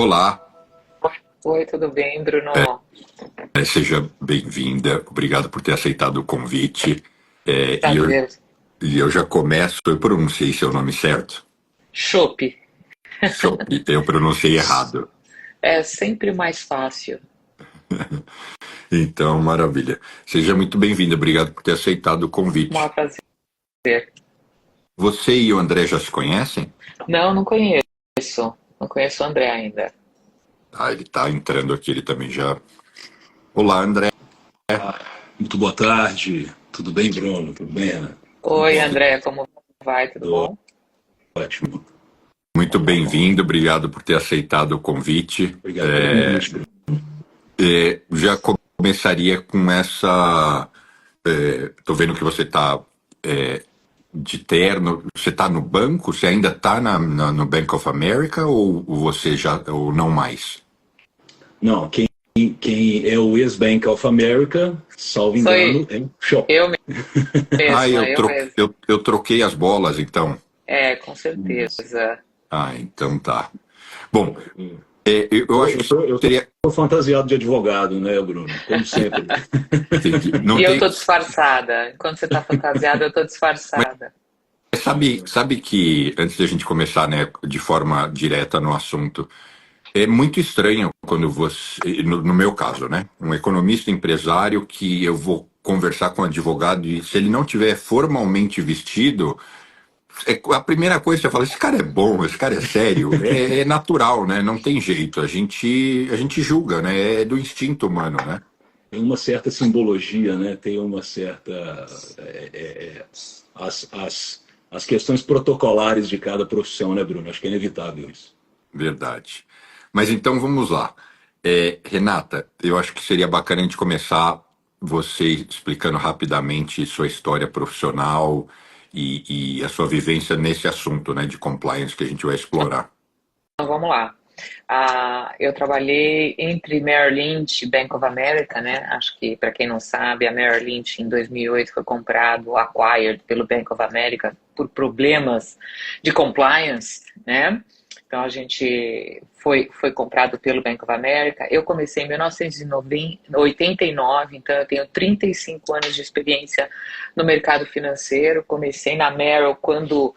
Olá, Oi, tudo bem, Bruno? seja bem-vinda. Obrigado por ter aceitado o convite. É, e, eu, Prazer. e eu já começo. Eu pronunciei seu nome certo? Chopp. Eu pronunciei errado. É sempre mais fácil. Então, maravilha. Seja muito bem-vinda. Obrigado por ter aceitado o Um convite. prazer. Você e o André já se conhecem? Não, não conheço. Não conheço o André ainda. Ah, ele está entrando aqui, ele também já. Olá, André. Muito boa tarde. Tudo bem, Bruno? Tudo bem, Ana? Tudo Oi, bom? André, como vai? Tudo Tudo bom? ótimo. Muito bem-vindo. Obrigado por ter aceitado o convite. Obrigado pelo convite, Bruno. Já começaria com essa. Estou vendo que você está de terno. Você está no banco? Você ainda está no Bank of America ou você já ou não mais? Não, quem é o ex-Bank of America, salvo Sou engano, é o Shop. eu Ah, mesma, eu mesma. eu troquei as bolas, então. É, com certeza. Ah, então tá. Bom, eu Eu, acho eu, que tô, eu seria. tô fantasiado de advogado, né, Bruno? Como sempre. Não E eu tem. tô disfarçada. Enquanto você tá fantasiada, eu tô disfarçada. Sabe que, antes da gente começar, né, de forma direta no assunto, é muito estranho quando você, no meu caso, né, um economista empresário que eu vou conversar com um advogado e se ele não tiver formalmente vestido, a primeira coisa que você fala, esse cara é bom, esse cara é sério, é natural, né, não tem jeito, a gente julga, né, é do instinto humano, né. Tem uma certa simbologia, né? Tem uma certa. é, é, é, as, as, as questões protocolares de cada profissão, né, Bruno? Acho que é inevitável isso. Verdade. Mas então vamos lá. Renata, eu acho que seria bacana a gente começar você explicando rapidamente sua história profissional e a sua vivência nesse assunto, né, de compliance que a gente vai explorar. Então vamos lá. Eu trabalhei entre Merrill Lynch e Bank of America, né? Acho que, para quem não sabe, a Merrill Lynch em 2008 foi comprado, acquired pelo Bank of America por problemas de compliance, né? Então a gente foi comprado pelo Bank of America. Eu comecei em 1989, então eu tenho 35 anos de experiência no mercado financeiro. Comecei na Merrill quando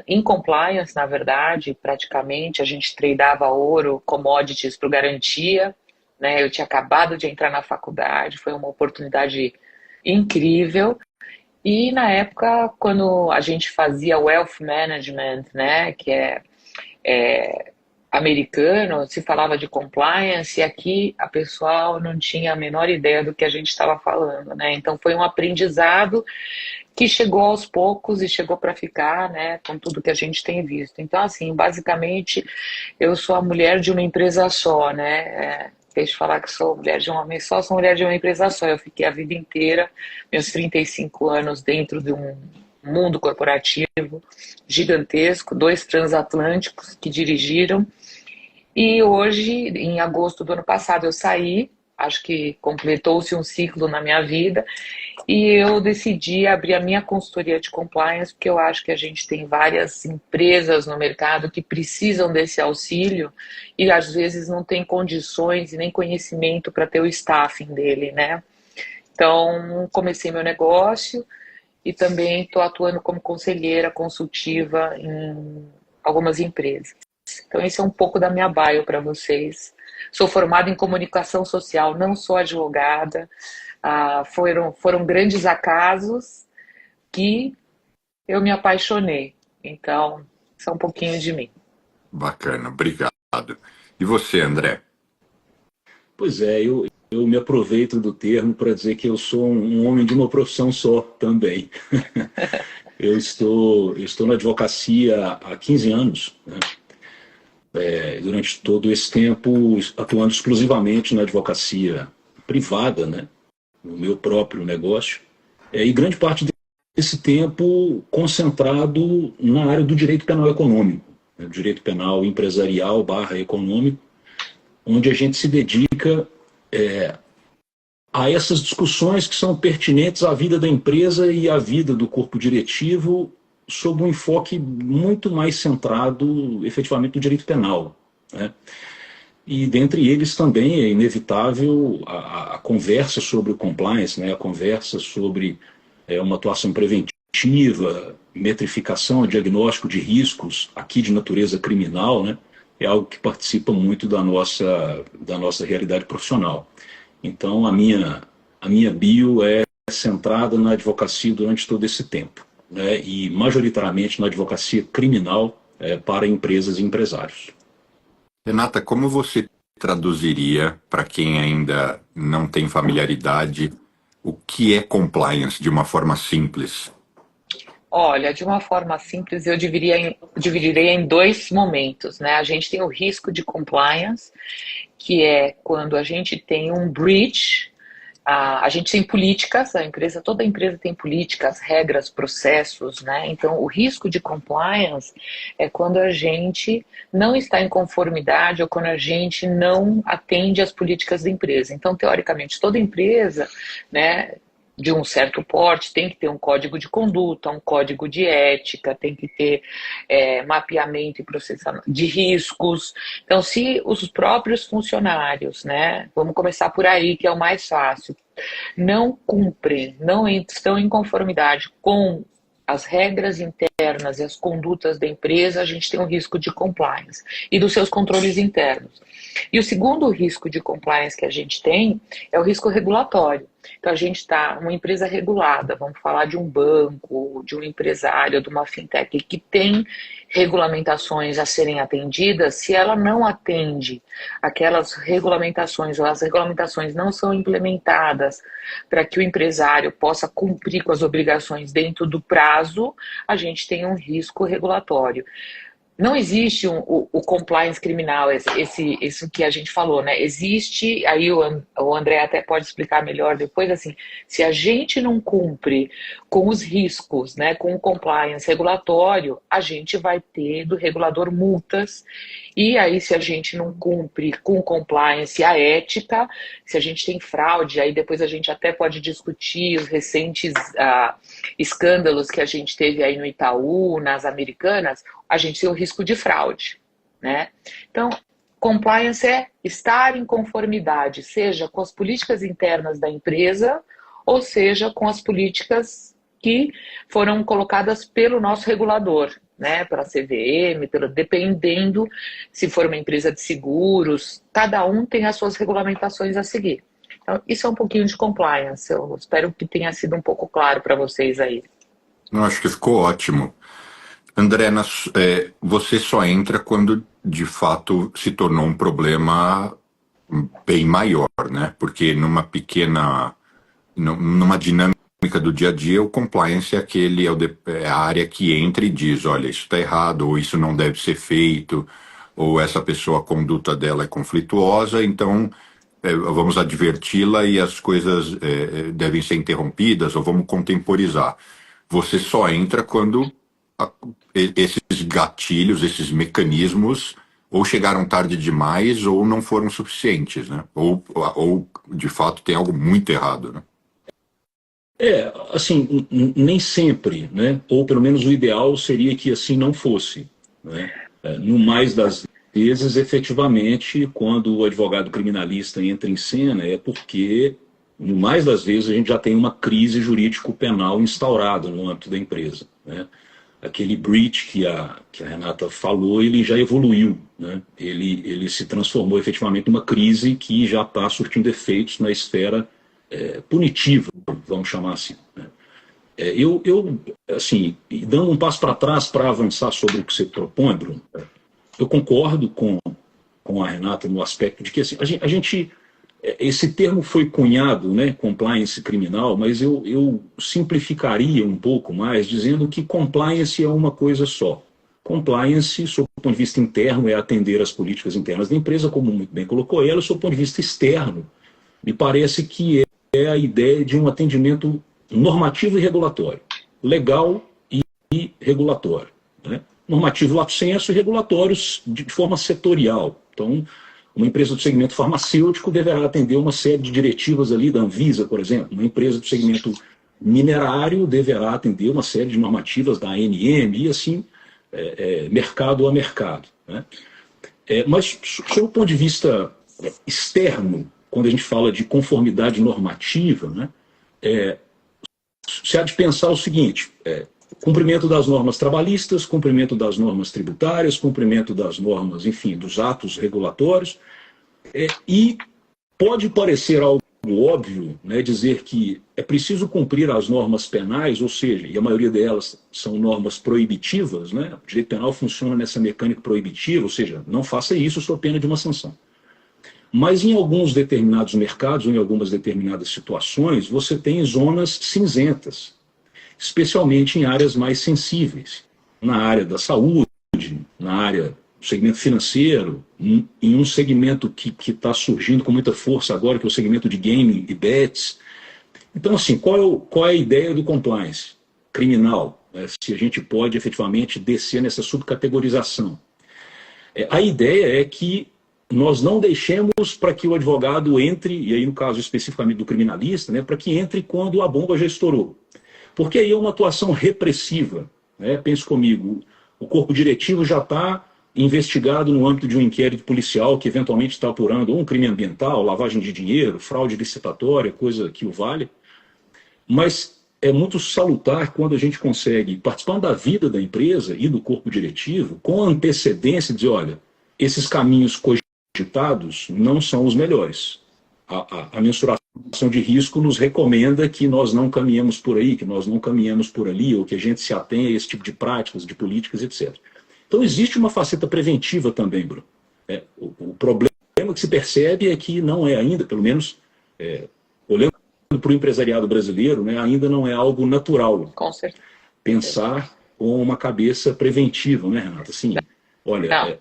em compliance, na verdade, praticamente, a gente tradeava ouro, commodities para garantia, né? Eu tinha acabado de entrar na faculdade, foi uma oportunidade incrível. E na época, quando a gente fazia wealth management, né, que é americano, se falava de compliance, e aqui a pessoal não tinha a menor ideia do que a gente estava falando, né? Então foi um aprendizado que chegou aos poucos e chegou para ficar, né, com tudo que a gente tem visto. Então, assim, basicamente, eu sou a mulher de uma empresa só, né? Deixa eu falar que sou mulher de um homem só, sou mulher de uma empresa só. Eu fiquei a vida inteira, meus 35 anos, dentro de um mundo corporativo gigantesco, dois transatlânticos que dirigiram. E hoje, em agosto do ano passado, eu saí, acho que completou-se um ciclo na minha vida, e eu decidi abrir a minha consultoria de compliance, porque eu acho que a gente tem várias empresas no mercado que precisam desse auxílio e às vezes não tem condições e nem conhecimento para ter o staffing dele, né? Então, comecei meu negócio e também estou atuando como conselheira consultiva em algumas empresas. Então, esse é um pouco da minha bio para vocês. Sou formada em comunicação social, não sou advogada. Foram grandes acasos que eu me apaixonei. Então, isso é um pouquinho de mim. Bacana, obrigado. E você, André? Pois é, eu me aproveito do termo para dizer que eu sou um homem de uma profissão só também. Eu estou na advocacia há 15 anos, né? Durante todo esse tempo atuando exclusivamente na advocacia privada, né? No meu próprio negócio. E grande parte desse tempo concentrado na área do direito penal econômico, né? Direito penal empresarial barra econômico, onde a gente se dedica a essas discussões que são pertinentes à vida da empresa e à vida do corpo diretivo, sob um enfoque muito mais centrado, efetivamente, no direito penal. né? E dentre eles também é inevitável a conversa sobre o compliance, né? A conversa sobre uma atuação preventiva, metrificação, diagnóstico de riscos, aqui de natureza criminal, né? É algo que participa muito da nossa realidade profissional. Então, a minha bio é centrada na advocacia durante todo esse tempo, né? E majoritariamente na advocacia criminal para empresas e empresários. Renata, como você traduziria, para quem ainda não tem familiaridade, o que é compliance de uma forma simples? Olha, de uma forma simples, eu dividiria em dois momentos, né? A gente tem o risco de compliance, que é quando a gente tem um breach. A gente tem políticas, toda empresa tem políticas, regras, processos, né? Então, o risco de compliance é quando a gente não está em conformidade ou quando a gente não atende às políticas da empresa. Então, teoricamente, toda empresa, né, de um certo porte tem que ter um código de conduta, um código de ética, tem que ter mapeamento e processamento de riscos. Então, se os próprios funcionários, né, vamos começar por aí, que é o mais fácil, não cumprem, não estão em conformidade com as regras internas e as condutas da empresa, a gente tem um risco de compliance e dos seus controles internos. E o segundo risco de compliance que a gente tem é o risco regulatório. Então, a gente está uma empresa regulada, vamos falar de um banco, de um empresário, de uma fintech, que tem regulamentações a serem atendidas. Se ela não atende aquelas regulamentações ou as regulamentações não são implementadas para que o empresário possa cumprir com as obrigações dentro do prazo, a gente tem um risco regulatório. Não existe o compliance criminal, isso que a gente falou, né? Existe, aí o André até pode explicar melhor depois, assim, se a gente não cumpre com os riscos, né, com o compliance regulatório, a gente vai ter do regulador multas, e aí se a gente não cumpre com o compliance a ética, se a gente tem fraude, aí depois a gente até pode discutir os recentes escândalos que a gente teve aí no Itaú, nas Americanas, a gente tem o risco de fraude, né? Então, compliance é estar em conformidade, seja com as políticas internas da empresa, ou seja com as políticas que foram colocadas pelo nosso regulador, né? Pela CVM, dependendo se for uma empresa de seguros, cada um tem as suas regulamentações a seguir. Então, isso é um pouquinho de compliance. Eu espero que tenha sido um pouco claro para vocês aí. Eu acho que ficou ótimo. André, você só entra quando de fato se tornou um problema bem maior, né? Porque numa dinâmica do dia a dia, o compliance é a área que entra e diz, olha, isso está errado, ou isso não deve ser feito, ou essa pessoa, a conduta dela é conflituosa, então vamos adverti-la e as coisas devem ser interrompidas, ou vamos contemporizar. Você só entra quando esses gatilhos, esses mecanismos, ou chegaram tarde demais, ou não foram suficientes, né? Ou de fato, tem algo muito errado, né? Assim, nem sempre, né? Ou pelo menos o ideal seria que assim não fosse, né? No mais das vezes, efetivamente, quando o advogado criminalista entra em cena, é porque, no mais das vezes, a gente já tem uma crise jurídico-penal instaurada no âmbito da empresa, né? Aquele breach que a Renata falou, ele já evoluiu, né? Ele se transformou efetivamente numa crise que já está surtindo efeitos na esfera punitiva, vamos chamar assim, né? Assim, dando um passo para trás para avançar sobre o que você propõe, Bruno, eu concordo com a Renata no aspecto de que assim, a gente esse termo foi cunhado, né, compliance criminal, mas eu simplificaria um pouco mais, dizendo que compliance é uma coisa só. Compliance, sob o ponto de vista interno, é atender às políticas internas da empresa, como muito bem colocou ela, sob o ponto de vista externo, me parece que é a ideia de um atendimento normativo e regulatório, legal e regulatório, né? Normativo lato sensu e regulatórios de forma setorial. Então, uma empresa do segmento farmacêutico deverá atender uma série de diretivas ali da Anvisa, por exemplo. Uma empresa do segmento minerário deverá atender uma série de normativas da ANM e assim, mercado a mercado, né? Mas, sob o ponto de vista externo, quando a gente fala de conformidade normativa, né, se há de pensar o seguinte: cumprimento das normas trabalhistas, cumprimento das normas tributárias, cumprimento das normas, enfim, dos atos regulatórios, e pode parecer algo óbvio, né, dizer que é preciso cumprir as normas penais, ou seja, e a maioria delas são normas proibitivas, né? O direito penal funciona nessa mecânica proibitiva, ou seja, não faça isso sob pena de uma sanção. Mas em alguns determinados mercados, ou em algumas determinadas situações, você tem zonas cinzentas, especialmente em áreas mais sensíveis, na área da saúde, na área do segmento financeiro, em um segmento que está surgindo com muita força agora, que é o segmento de gaming e bets. Então, assim, qual é a ideia do compliance criminal? Se a gente pode efetivamente descer nessa subcategorização. A ideia é que nós não deixemos para que o advogado entre, e aí no caso especificamente do criminalista, né, para que entre quando a bomba já estourou. Porque aí é uma atuação repressiva. Né? Pense comigo, o corpo diretivo já está investigado no âmbito de um inquérito policial que eventualmente está apurando um crime ambiental, lavagem de dinheiro, fraude licitatória, coisa que o vale. Mas é muito salutar quando a gente consegue, participando da vida da empresa e do corpo diretivo, com antecedência, dizer, olha, esses caminhos cogitados não são os melhores. A mensuração de risco nos recomenda que nós não caminhemos por aí, que nós não caminhemos por ali, ou que a gente se atenha a esse tipo de práticas, de políticas, etc. Então existe uma faceta preventiva também, Bruno. O problema que se percebe é que não é ainda, pelo menos olhando para o empresariado brasileiro, né, ainda não é algo natural. Com certeza. Pensar com uma cabeça preventiva, né, Renata? Assim, olha, não,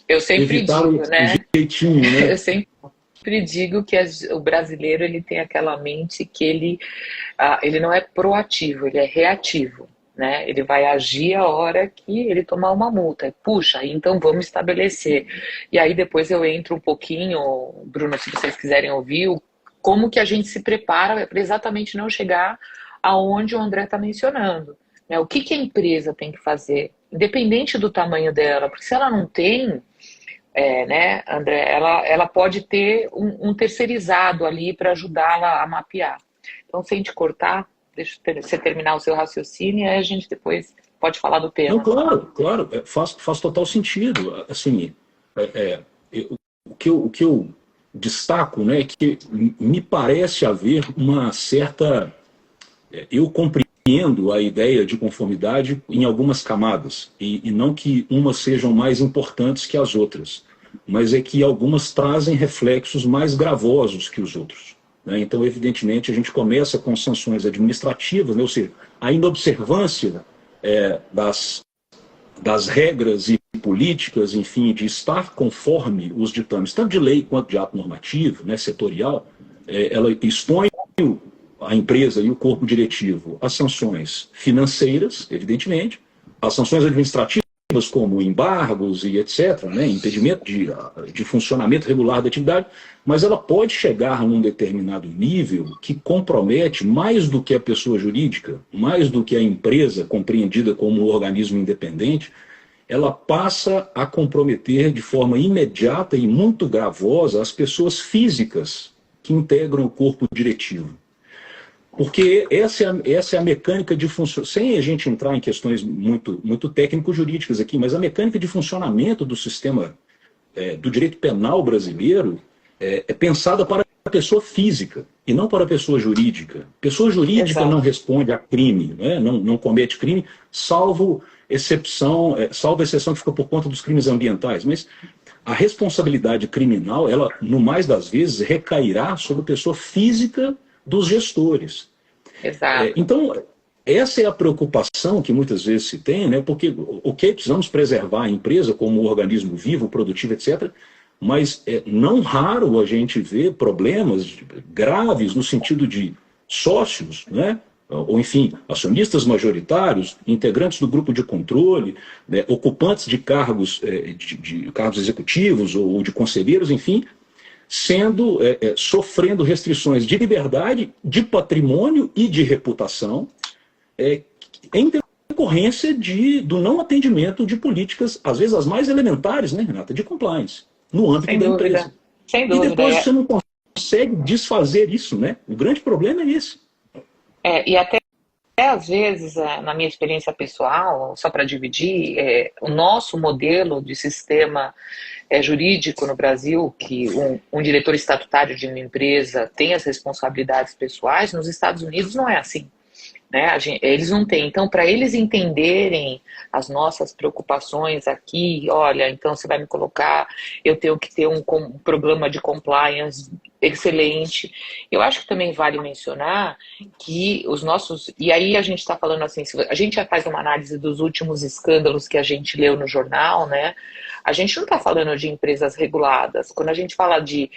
eu sempre digo, né? Jeitinho, né? Eu sempre digo que o brasileiro ele tem aquela mente que ele não é proativo, ele é reativo. Né? Ele vai agir a hora que ele tomar uma multa. Puxa, então vamos estabelecer. E aí depois eu entro um pouquinho, Bruno, se vocês quiserem ouvir, como que a gente se prepara para exatamente não chegar aonde o André está mencionando. Né? O que a empresa tem que fazer, independente do tamanho dela, porque se ela não tem, né, André, ela pode ter um terceirizado ali para ajudá-la a mapear. Então, sem te cortar, deixa você terminar o seu raciocínio e aí a gente depois pode falar do tema. Não, claro, faz total sentido. Assim, o que eu destaco, né, é que me parece haver uma certa... Eu compreendo a ideia de conformidade em algumas camadas, e não que umas sejam mais importantes que as outras, mas é que algumas trazem reflexos mais gravosos que os outros. Então, evidentemente, a gente começa com sanções administrativas, né? Ou seja, a inobservância das regras e políticas, enfim, de estar conforme os ditames, tanto de lei quanto de ato normativo, né, setorial, ela expõe a empresa e o corpo diretivo às sanções financeiras, evidentemente, às sanções administrativas, como embargos e etc., né, impedimento de funcionamento regular da atividade, mas ela pode chegar num determinado nível que compromete mais do que a pessoa jurídica, mais do que a empresa compreendida como um organismo independente, ela passa a comprometer de forma imediata e muito gravosa as pessoas físicas que integram o corpo diretivo. Porque essa é a mecânica de funcionamento, sem a gente entrar em questões muito técnico-jurídicas aqui, mas a mecânica de funcionamento do sistema do direito penal brasileiro é pensada para a pessoa física e não para a pessoa jurídica. Pessoa jurídica Exato. Não responde a crime, né? Não comete crime, salvo exceção que fica por conta dos crimes ambientais. Mas a responsabilidade criminal, ela, no mais das vezes, recairá sobre a pessoa física dos gestores. Exato. Então, essa é a preocupação que muitas vezes se tem, né? Porque, ok, precisamos preservar a empresa como um organismo vivo, produtivo, etc., mas não raro a gente vê problemas graves no sentido de sócios, né? Ou enfim, acionistas majoritários, integrantes do grupo de controle, né? Ocupantes de cargos, de cargos executivos ou de conselheiros, enfim, sofrendo restrições de liberdade, de patrimônio e de reputação, em decorrência do não atendimento de políticas, às vezes as mais elementares, né, Renata, de compliance, no âmbito da empresa. Sem dúvida. E depois você não consegue desfazer isso, né? O grande problema é esse. E até às vezes, na minha experiência pessoal, só para dividir, o nosso modelo de sistema jurídico no Brasil, que um diretor estatutário de uma empresa tem as responsabilidades pessoais, nos Estados Unidos não é assim. Né? Eles não têm. Então, para eles entenderem as nossas preocupações aqui, olha, então você vai me colocar, eu tenho que ter um programa de compliance excelente. Eu acho que também vale mencionar que os nossos... E aí a gente está falando assim, a gente já faz uma análise dos últimos escândalos que a gente leu no jornal, né? A gente não está falando de empresas reguladas. Quando a gente fala de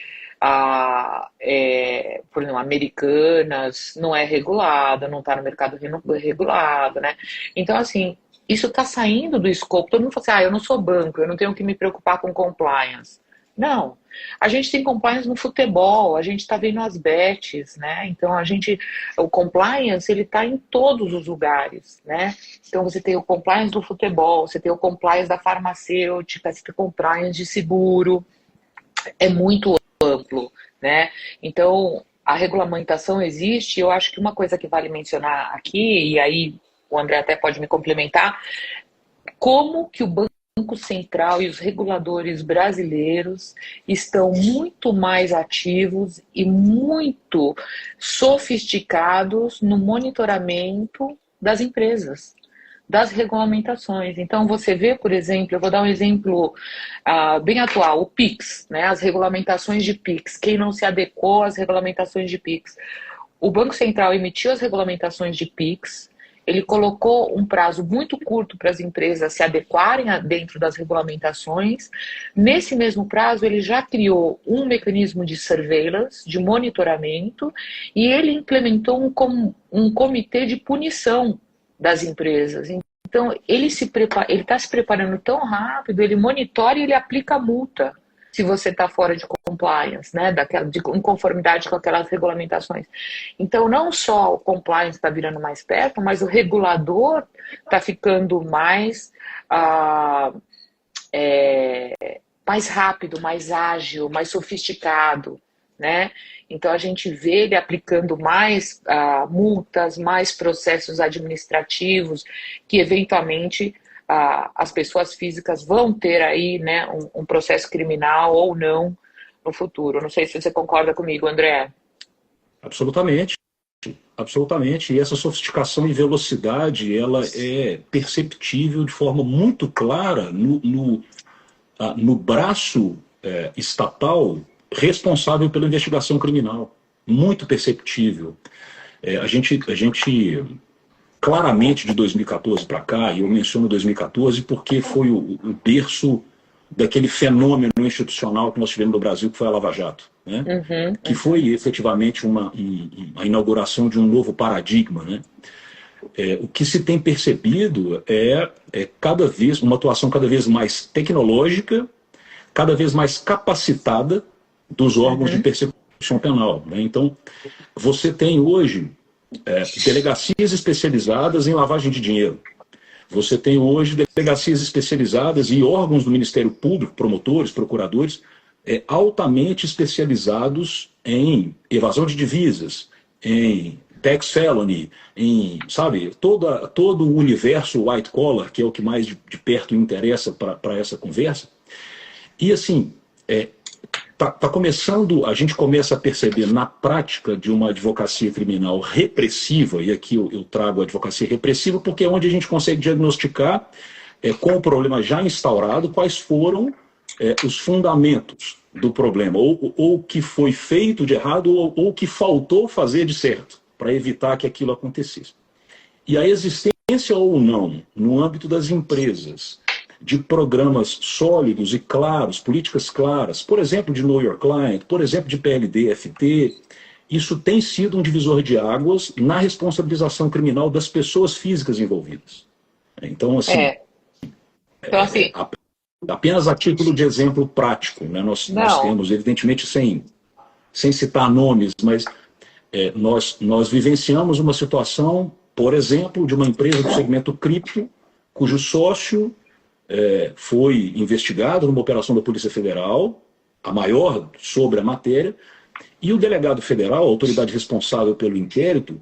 por exemplo, Americanas, não é regulada, não está no mercado regulado, né? Então, assim, isso está saindo do escopo. Todo mundo fala assim, eu não sou banco, eu não tenho que me preocupar com compliance. Não, a gente tem compliance no futebol, a gente está vendo as bets, né? Então, o compliance, ele está em todos os lugares, né? Então, você tem o compliance do futebol, você tem o compliance da farmacêutica, você tem o compliance de seguro, é muito amplo, né? Então, a regulamentação existe. Eu acho que uma coisa que vale mencionar aqui, e aí o André até pode me complementar, como que o Banco Central e os reguladores brasileiros estão muito mais ativos e muito sofisticados no monitoramento das empresas, das regulamentações. Então, você vê, por exemplo, eu vou dar um exemplo bem atual, o PIX, né, as regulamentações de PIX, quem não se adequou às regulamentações de PIX. O Banco Central emitiu as regulamentações de PIX, ele colocou um prazo muito curto para as empresas se adequarem dentro das regulamentações. Nesse mesmo prazo, ele já criou um mecanismo de surveillance, de monitoramento, e ele implementou um comitê de punição das empresas. Então, ele está se preparando tão rápido, ele monitora e ele aplica multa se você está fora de compliance, né, de inconformidade com aquelas regulamentações. Então, não só o compliance está virando mais perto, mas o regulador está ficando mais rápido, mais ágil, mais sofisticado, né? Então, a gente vê ele aplicando mais multas, mais processos administrativos, que eventualmente as pessoas físicas vão ter aí, né, um processo criminal ou não no futuro. Não sei se você concorda comigo, André. Absolutamente. Absolutamente. E essa sofisticação e velocidade, ela é perceptível de forma muito clara no braço estatal responsável pela investigação criminal. Muito perceptível. A gente claramente de 2014 para cá, e eu menciono 2014 porque foi o berço daquele fenômeno institucional que nós tivemos no Brasil, que foi a Lava Jato, né? Que foi efetivamente a inauguração de um novo paradigma, né? O que se tem percebido é cada vez uma atuação cada vez mais tecnológica, cada vez mais capacitada dos órgãos de persecução penal, né? Então, você tem hoje delegacias especializadas em lavagem de dinheiro. Você tem hoje delegacias especializadas e órgãos do Ministério Público, promotores, procuradores, altamente especializados em evasão de divisas, em tax felony, em, sabe, todo o universo white collar, que é o que mais de perto interessa para essa conversa. E assim, a gente começa a perceber na prática de uma advocacia criminal repressiva, e aqui eu trago a advocacia repressiva porque é onde a gente consegue diagnosticar, com o problema já instaurado, quais foram os fundamentos do problema, ou o que foi feito de errado, ou o que faltou fazer de certo, para evitar que aquilo acontecesse. E a existência ou não, no âmbito das empresas, de programas sólidos e claros, políticas claras, por exemplo, de Know Your Client, por exemplo, de PLD, FT, isso tem sido um divisor de águas na responsabilização criminal das pessoas físicas envolvidas. Então, assim, apenas a título de exemplo prático, né? Nós temos, evidentemente, sem citar nomes, mas nós vivenciamos uma situação por exemplo, de uma empresa do segmento cripto, cujo sócio foi investigado numa operação da Polícia Federal, a maior sobre a matéria, e o delegado federal, a autoridade responsável pelo inquérito,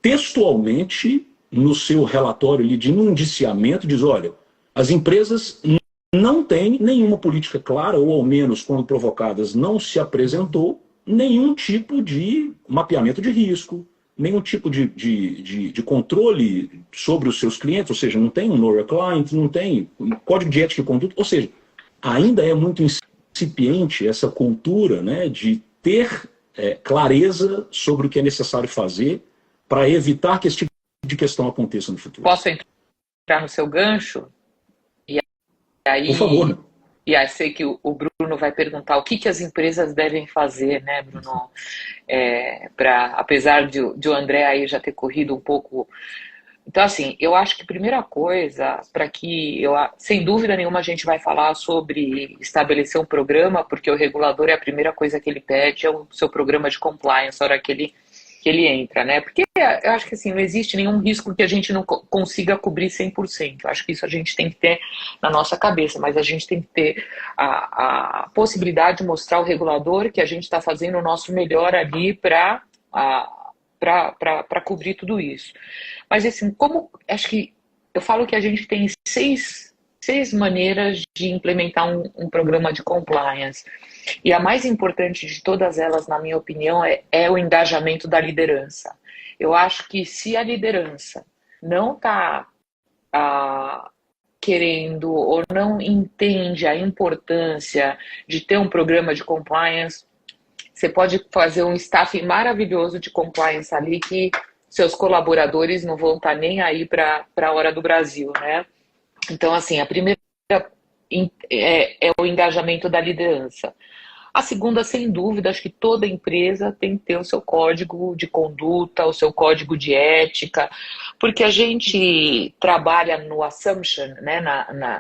textualmente, no seu relatório ali de indiciamento, diz, olha, as empresas não têm nenhuma política clara, ou ao menos, quando provocadas, não se apresentou nenhum tipo de mapeamento de risco, nenhum tipo de controle sobre os seus clientes, ou seja, não tem um know your client, não tem um código de ética e conduta, ou seja, ainda é muito incipiente essa cultura, né, de ter clareza sobre o que é necessário fazer para evitar que esse tipo de questão aconteça no futuro. Posso entrar no seu gancho? E aí, por favor. E aí sei que o Bruno vai perguntar o que as empresas devem fazer, né, Bruno? Apesar de o André aí já ter corrido um pouco. Então, assim, eu acho que a primeira coisa, sem dúvida nenhuma, a gente vai falar sobre estabelecer um programa, porque o regulador a primeira coisa que ele pede é o seu programa de compliance, na hora que ele entra, né? Porque eu acho que assim, não existe nenhum risco que a gente não consiga cobrir 100%. Eu acho que isso a gente tem que ter na nossa cabeça, mas a gente tem que ter a possibilidade de mostrar ao regulador que a gente está fazendo o nosso melhor ali para cobrir tudo isso. Mas assim, acho que eu falo que a gente tem seis maneiras de implementar um programa de compliance. E a mais importante de todas elas, na minha opinião, é o engajamento da liderança. Eu acho que se a liderança não está querendo ou não entende a importância de ter um programa de compliance, você pode fazer um staff maravilhoso de compliance ali que seus colaboradores não vão estar nem aí para a hora do Brasil, né? Então, assim, a primeira é o engajamento da liderança. A segunda, sem dúvida, acho que toda empresa tem que ter o seu código de conduta, o seu código de ética, porque a gente trabalha no assumption, né?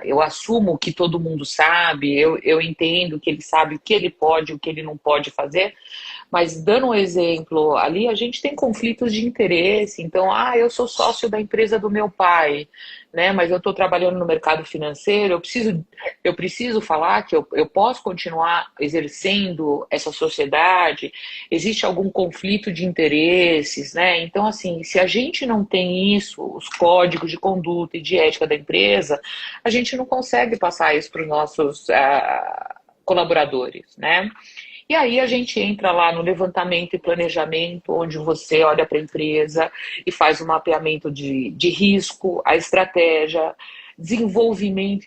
Eu assumo que todo mundo sabe, eu entendo que ele sabe o que ele pode, o que ele não pode fazer, mas dando um exemplo ali, a gente tem conflitos de interesse. Então, eu sou sócio da empresa do meu pai, né? Mas eu estou trabalhando no mercado financeiro, eu preciso falar que eu posso continuar exercendo essa sociedade, existe algum conflito de interesses, né? Então, assim, se a gente não tem isso, os códigos de conduta e de ética da empresa, a gente não consegue passar isso para os nossos colaboradores, né? E aí a gente entra lá no levantamento e planejamento, onde você olha para a empresa e faz o mapeamento de risco, a estratégia, desenvolvimento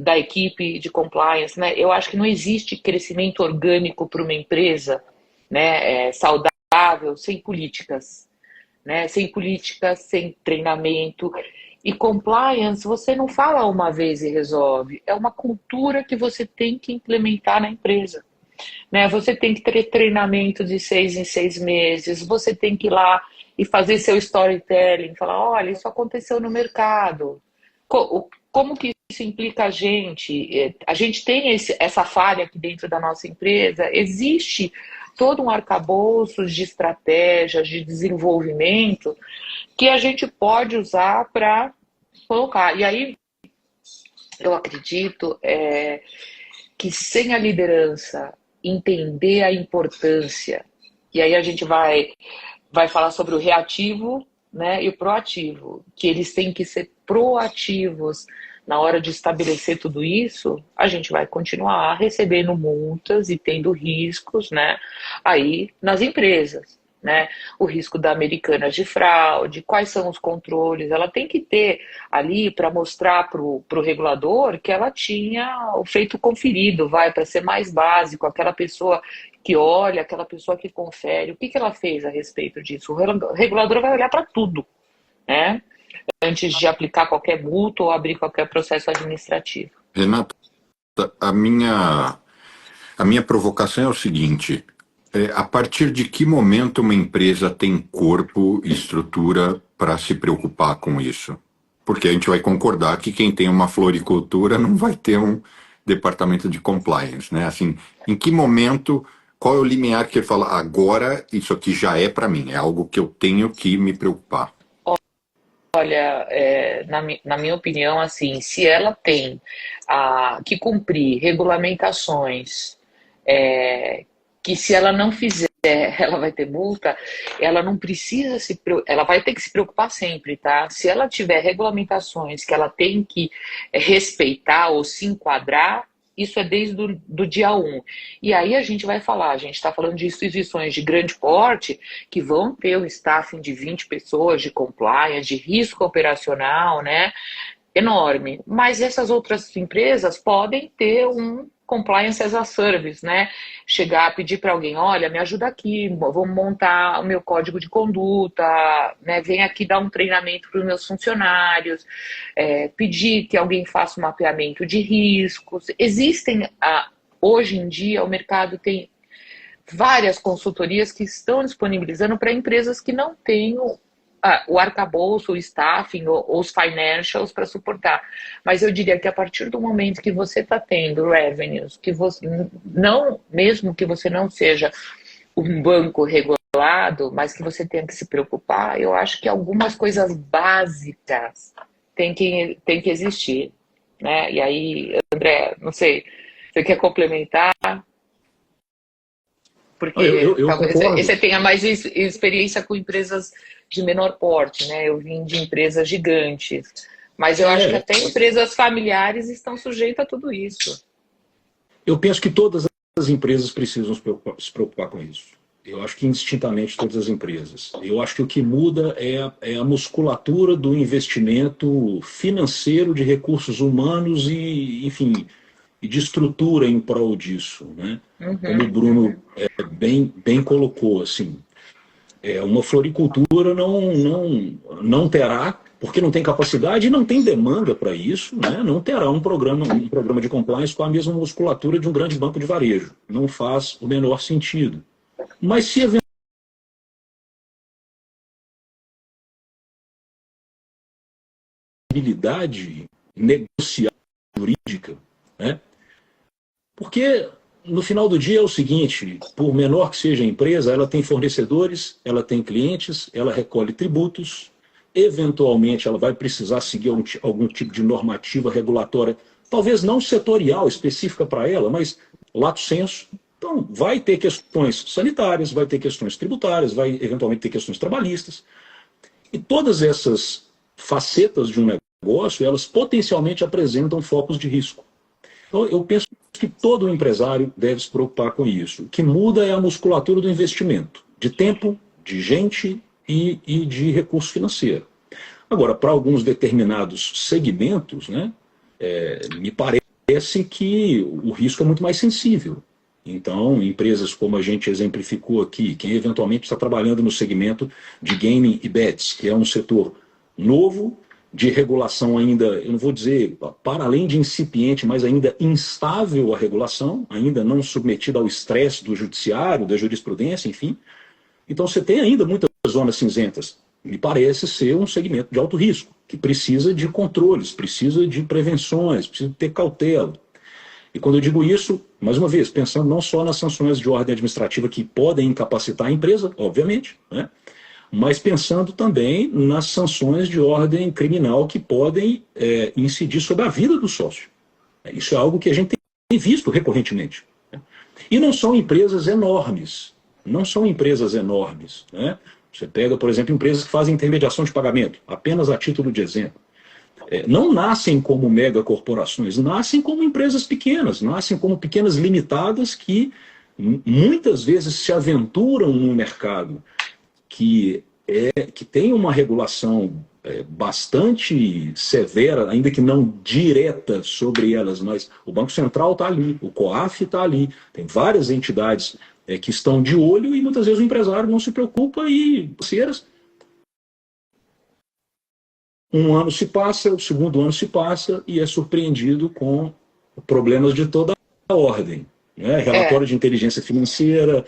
da equipe de compliance, né? Eu acho que não existe crescimento orgânico para uma empresa, né, saudável sem políticas, né? Sem políticas, sem treinamento. E compliance, você não fala uma vez e resolve. É uma cultura que você tem que implementar na empresa. Né? Você tem que ter treinamento de 6 em 6 meses, você tem que ir lá e fazer seu storytelling, falar, olha, isso aconteceu no mercado. Como que isso implica a gente? A gente tem essa falha aqui dentro da nossa empresa, existe todo um arcabouço de estratégias, de desenvolvimento, que a gente pode usar para colocar. E aí, eu acredito que sem a liderança entender a importância, e aí a gente vai falar sobre o reativo, né, e o proativo, que eles têm que ser proativos na hora de estabelecer tudo isso, a gente vai continuar recebendo multas e tendo riscos, né, aí nas empresas. Né? O risco da Americanas de fraude, quais são os controles, ela tem que ter ali para mostrar para o regulador que ela tinha o feito conferido, para ser mais básico, aquela pessoa que olha, aquela pessoa que confere, o que ela fez a respeito disso? O regulador vai olhar para tudo, né? Antes de aplicar qualquer multa ou abrir qualquer processo administrativo. Renata, a minha provocação é o seguinte: a partir de que momento uma empresa tem corpo e estrutura para se preocupar com isso? Porque a gente vai concordar que quem tem uma floricultura não vai ter um departamento de compliance, né? Assim, em que momento qual é o limiar que ele fala, agora isso aqui já é para mim, é algo que eu tenho que me preocupar? Olha, na minha opinião, assim, se ela tem que cumprir regulamentações, que se ela não fizer, ela vai ter multa, ela não precisa ela vai ter que se preocupar sempre, tá? Se ela tiver regulamentações que ela tem que respeitar ou se enquadrar, isso é desde do dia 1. E aí a gente vai falar, a gente está falando de instituições de grande porte que vão ter um staffing de 20 pessoas, de compliance, de risco operacional, né? Enorme. Mas essas outras empresas podem ter um compliance as a service, né? Chegar a pedir para alguém, olha, me ajuda aqui, vamos montar o meu código de conduta, né? Vem aqui dar um treinamento para os meus funcionários, pedir que alguém faça um mapeamento de riscos. Existem, hoje em dia, o mercado tem várias consultorias que estão disponibilizando para empresas que não têm o arcabouço, o staffing, ou os financials para suportar. Mas eu diria que a partir do momento que você está tendo revenues, que você não, mesmo que você não seja um banco regulado, mas que você tenha que se preocupar, eu acho que algumas coisas básicas têm que existir, né? E aí, André, não sei, você quer complementar? Porque talvez você tenha mais experiência com empresas de menor porte, né? Eu vim de empresas gigantes. Mas eu acho que até empresas familiares estão sujeitas a tudo isso. Eu penso que todas as empresas precisam se preocupar com isso. Eu acho que indistintamente todas as empresas. Eu acho que o que muda é a musculatura do investimento financeiro, de recursos humanos e, enfim, e de estrutura em prol disso, né? Como o Bruno bem colocou, assim, uma floricultura não terá, porque não tem capacidade e não tem demanda para isso, né? Não terá um programa de compliance com a mesma musculatura de um grande banco de varejo. Não faz o menor sentido. Mas se habilidade negocial jurídica, né? Porque no final do dia é o seguinte, por menor que seja a empresa, ela tem fornecedores, ela tem clientes, ela recolhe tributos, eventualmente ela vai precisar seguir algum tipo de normativa regulatória, talvez não setorial, específica para ela, mas lato sensu. Então, vai ter questões sanitárias, vai ter questões tributárias, vai eventualmente ter questões trabalhistas. E todas essas facetas de um negócio, elas potencialmente apresentam focos de risco. Então, eu penso que todo empresário deve se preocupar com isso. O que muda é a musculatura do investimento, de tempo, de gente e de recurso financeiro. Agora, para alguns determinados segmentos, né, me parece que o risco é muito mais sensível. Então, empresas como a gente exemplificou aqui, quem eventualmente está trabalhando no segmento de gaming e bets, que é um setor novo, de regulação ainda, eu não vou dizer para além de incipiente, mas ainda instável a regulação, ainda não submetida ao estresse do judiciário, da jurisprudência, enfim. Então você tem ainda muitas zonas cinzentas. Me parece ser um segmento de alto risco, que precisa de controles, precisa de prevenções, precisa ter cautela. E quando eu digo isso, mais uma vez, pensando não só nas sanções de ordem administrativa que podem incapacitar a empresa, obviamente, né? Mas pensando também nas sanções de ordem criminal que podem incidir sobre a vida do sócio. Isso é algo que a gente tem visto recorrentemente. Né? E não são empresas enormes. Não são empresas enormes. Né? Você pega, por exemplo, empresas que fazem intermediação de pagamento, apenas a título de exemplo. Não nascem como megacorporações, nascem como empresas pequenas, nascem como pequenas limitadas que muitas vezes se aventuram num mercado que tem uma regulação bastante severa, ainda que não direta sobre elas, mas o Banco Central está ali, o COAF está ali, tem várias entidades que estão de olho e muitas vezes o empresário não se preocupa e um ano se passa, o segundo ano se passa e é surpreendido com problemas de toda a ordem. Né? Relatório de inteligência financeira,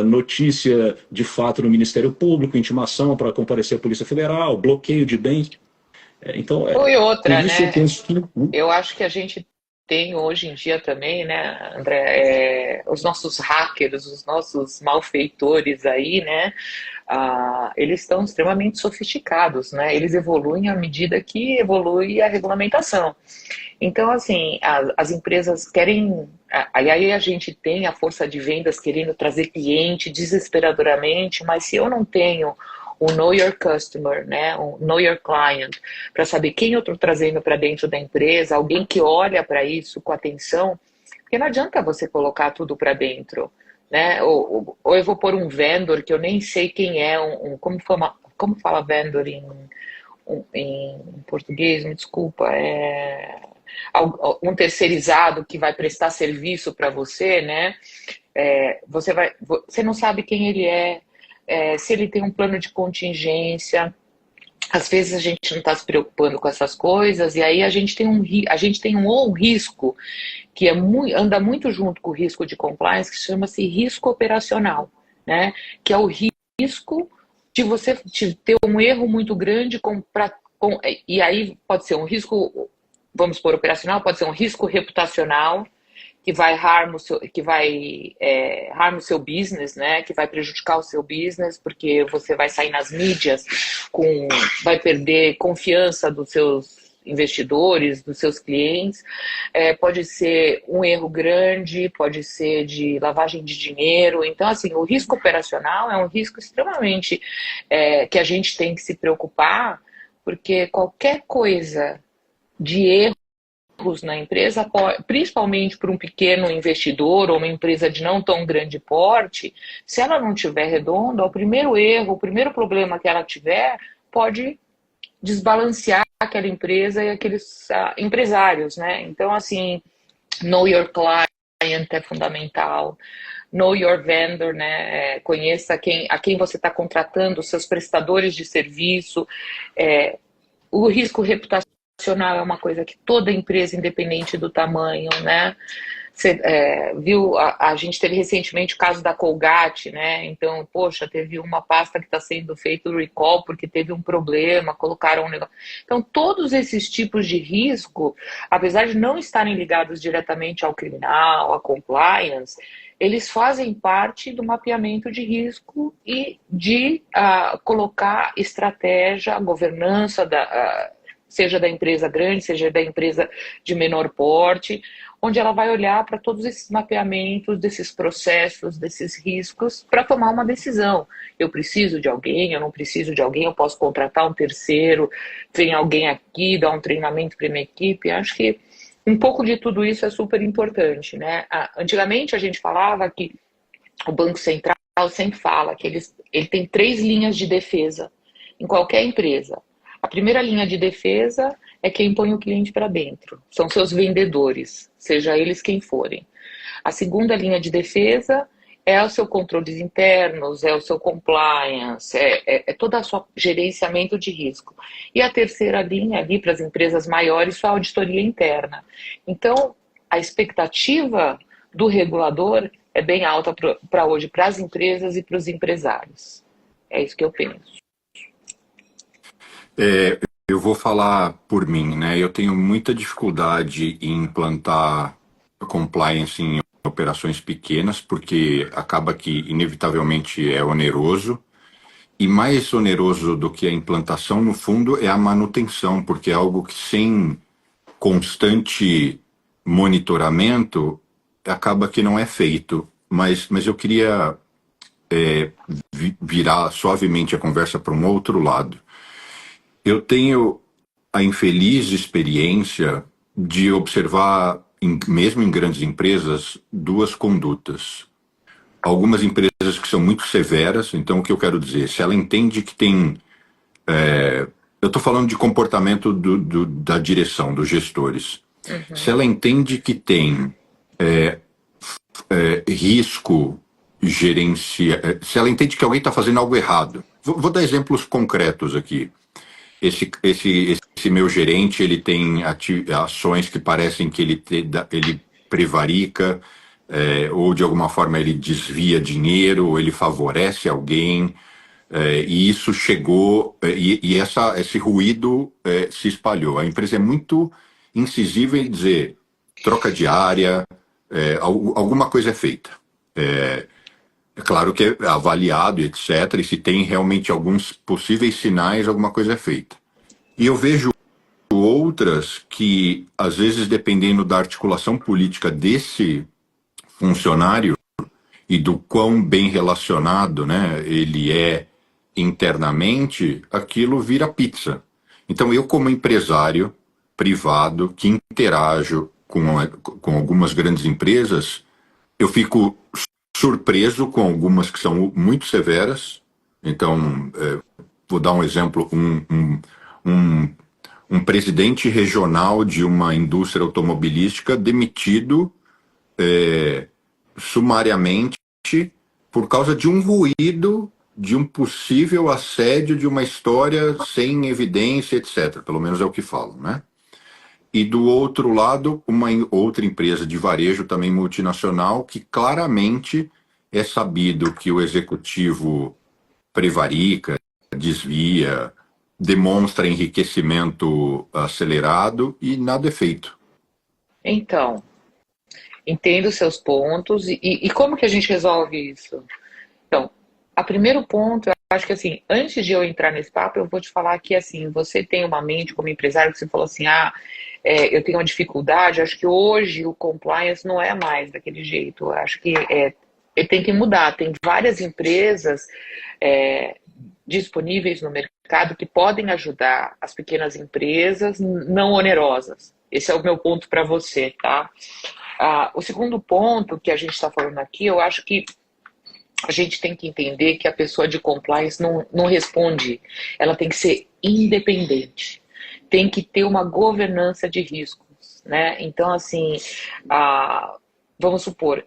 notícia de fato no Ministério Público, intimação para comparecer à Polícia Federal, bloqueio de bens. Então, e outra, isso né? eu penso que... Eu acho que a gente tem hoje em dia também, né, André, os nossos hackers, os nossos malfeitores aí, né, eles estão extremamente sofisticados, né, eles evoluem à medida que evolui a regulamentação. Então, assim, as empresas querem. Aí a gente tem a força de vendas querendo trazer cliente desesperadoramente, mas se eu não tenho o Know Your Customer, né, o Know Your Client, para saber quem eu estou trazendo para dentro da empresa, alguém que olha para isso com atenção, porque não adianta você colocar tudo para dentro, né? Ou eu vou pôr um vendor que eu nem sei quem é, como fala vendor em português, me desculpa, um terceirizado que vai prestar serviço para você, né? Você não sabe quem ele se ele tem um plano de contingência. Às vezes a gente não está se preocupando com essas coisas, e aí a gente tem um risco que anda muito junto com o risco de compliance, que chama-se risco operacional, né? Que é o risco de você ter um erro muito grande e aí pode ser um risco, vamos supor, operacional, pode ser um risco reputacional, que vai harm o seu business, né? Que vai prejudicar o seu business, porque você vai sair nas mídias, vai perder confiança dos seus investidores, dos seus clientes. Pode ser um erro grande, pode ser de lavagem de dinheiro. Então, assim, o risco operacional é um risco extremamente que a gente tem que se preocupar, porque qualquer coisa de erros na empresa, principalmente para um pequeno investidor ou uma empresa de não tão grande porte, se ela não tiver redonda, o primeiro erro, o primeiro problema que ela tiver, pode desbalancear aquela empresa e aqueles empresários, né? Então, assim, know your client é fundamental. Know your vendor, né? Conheça a quem você está contratando, os seus prestadores de serviço. O risco reputacional é uma coisa que toda empresa, independente do tamanho, né? Você viu, a gente teve recentemente o caso da Colgate, né? Então, poxa, teve uma pasta que está sendo feito recall porque teve um problema, colocaram um negócio. Então, todos esses tipos de risco, apesar de não estarem ligados diretamente ao criminal, à compliance, eles fazem parte do mapeamento de risco e de colocar estratégia, governança seja da empresa grande, seja da empresa de menor porte, onde ela vai olhar para todos esses mapeamentos, desses processos, desses riscos, para tomar uma decisão. Eu preciso de alguém, eu não preciso de alguém, eu posso contratar um terceiro, tem alguém aqui, dar um treinamento para minha equipe. Acho que um pouco de tudo isso é super importante, né? Antigamente a gente falava que o Banco Central sempre fala que ele tem 3 linhas de defesa em qualquer empresa. A primeira linha de defesa é quem põe o cliente para dentro. São seus vendedores, seja eles quem forem. A segunda linha de defesa é o seu controles internos, é o seu compliance, todo o seu gerenciamento de risco. E a terceira linha ali para as empresas maiores, sua auditoria interna. Então, a expectativa do regulador é bem alta para hoje, para as empresas e para os empresários. É isso que eu penso. Eu vou falar por mim, né? Eu tenho muita dificuldade em implantar compliance em operações pequenas, porque acaba que inevitavelmente é oneroso. E mais oneroso do que a implantação, no fundo, é a manutenção, porque é algo que sem constante monitoramento acaba que não é feito. Mas eu queria virar suavemente a conversa para um outro lado. Eu tenho a infeliz experiência de observar, mesmo em grandes empresas, 2 condutas. Algumas empresas que são muito severas, então o que eu quero dizer, se ela entende que tem... eu estou falando de comportamento da direção, dos gestores. Uhum. Se ela entende que tem risco se ela entende que alguém está fazendo algo errado. Vou dar exemplos concretos aqui. Esse meu gerente, ele tem ações que parecem que ele prevarica, ou de alguma forma ele desvia dinheiro, ou ele favorece alguém, e isso chegou, esse ruído se espalhou. A empresa é muito incisiva em dizer, troca diária, alguma coisa é feita. É claro que é avaliado, etc., e se tem realmente alguns possíveis sinais, alguma coisa é feita. E eu vejo outras que, às vezes, dependendo da articulação política desse funcionário e do quão bem relacionado, né, ele é internamente, aquilo vira pizza. Então, eu, como empresário privado, que interajo com algumas grandes empresas, eu fico surpreso com algumas que são muito severas. Então, vou dar um exemplo, um presidente regional de uma indústria automobilística demitido sumariamente por causa de um ruído, de um possível assédio, de uma história sem evidência, etc. Pelo menos é o que falam, né? E do outro lado, uma outra empresa de varejo também multinacional que claramente é sabido que o executivo prevarica, desvia, demonstra enriquecimento acelerado e nada é feito. Então, entendo os seus pontos e como que a gente resolve isso? Então, a primeiro ponto, eu acho que assim, antes de eu entrar nesse papo, eu vou te falar que assim, você tem uma mente como empresário que você falou assim, eu tenho uma dificuldade, acho que hoje o compliance não é mais daquele jeito, eu acho que ele tem que mudar, tem várias empresas disponíveis no mercado que podem ajudar as pequenas empresas não onerosas. Esse é o meu ponto para você, tá? O segundo ponto que a gente está falando aqui, eu acho que a gente tem que entender que a pessoa de compliance não responde, ela tem que ser independente, tem que ter uma governança de riscos, né? Então, assim, vamos supor,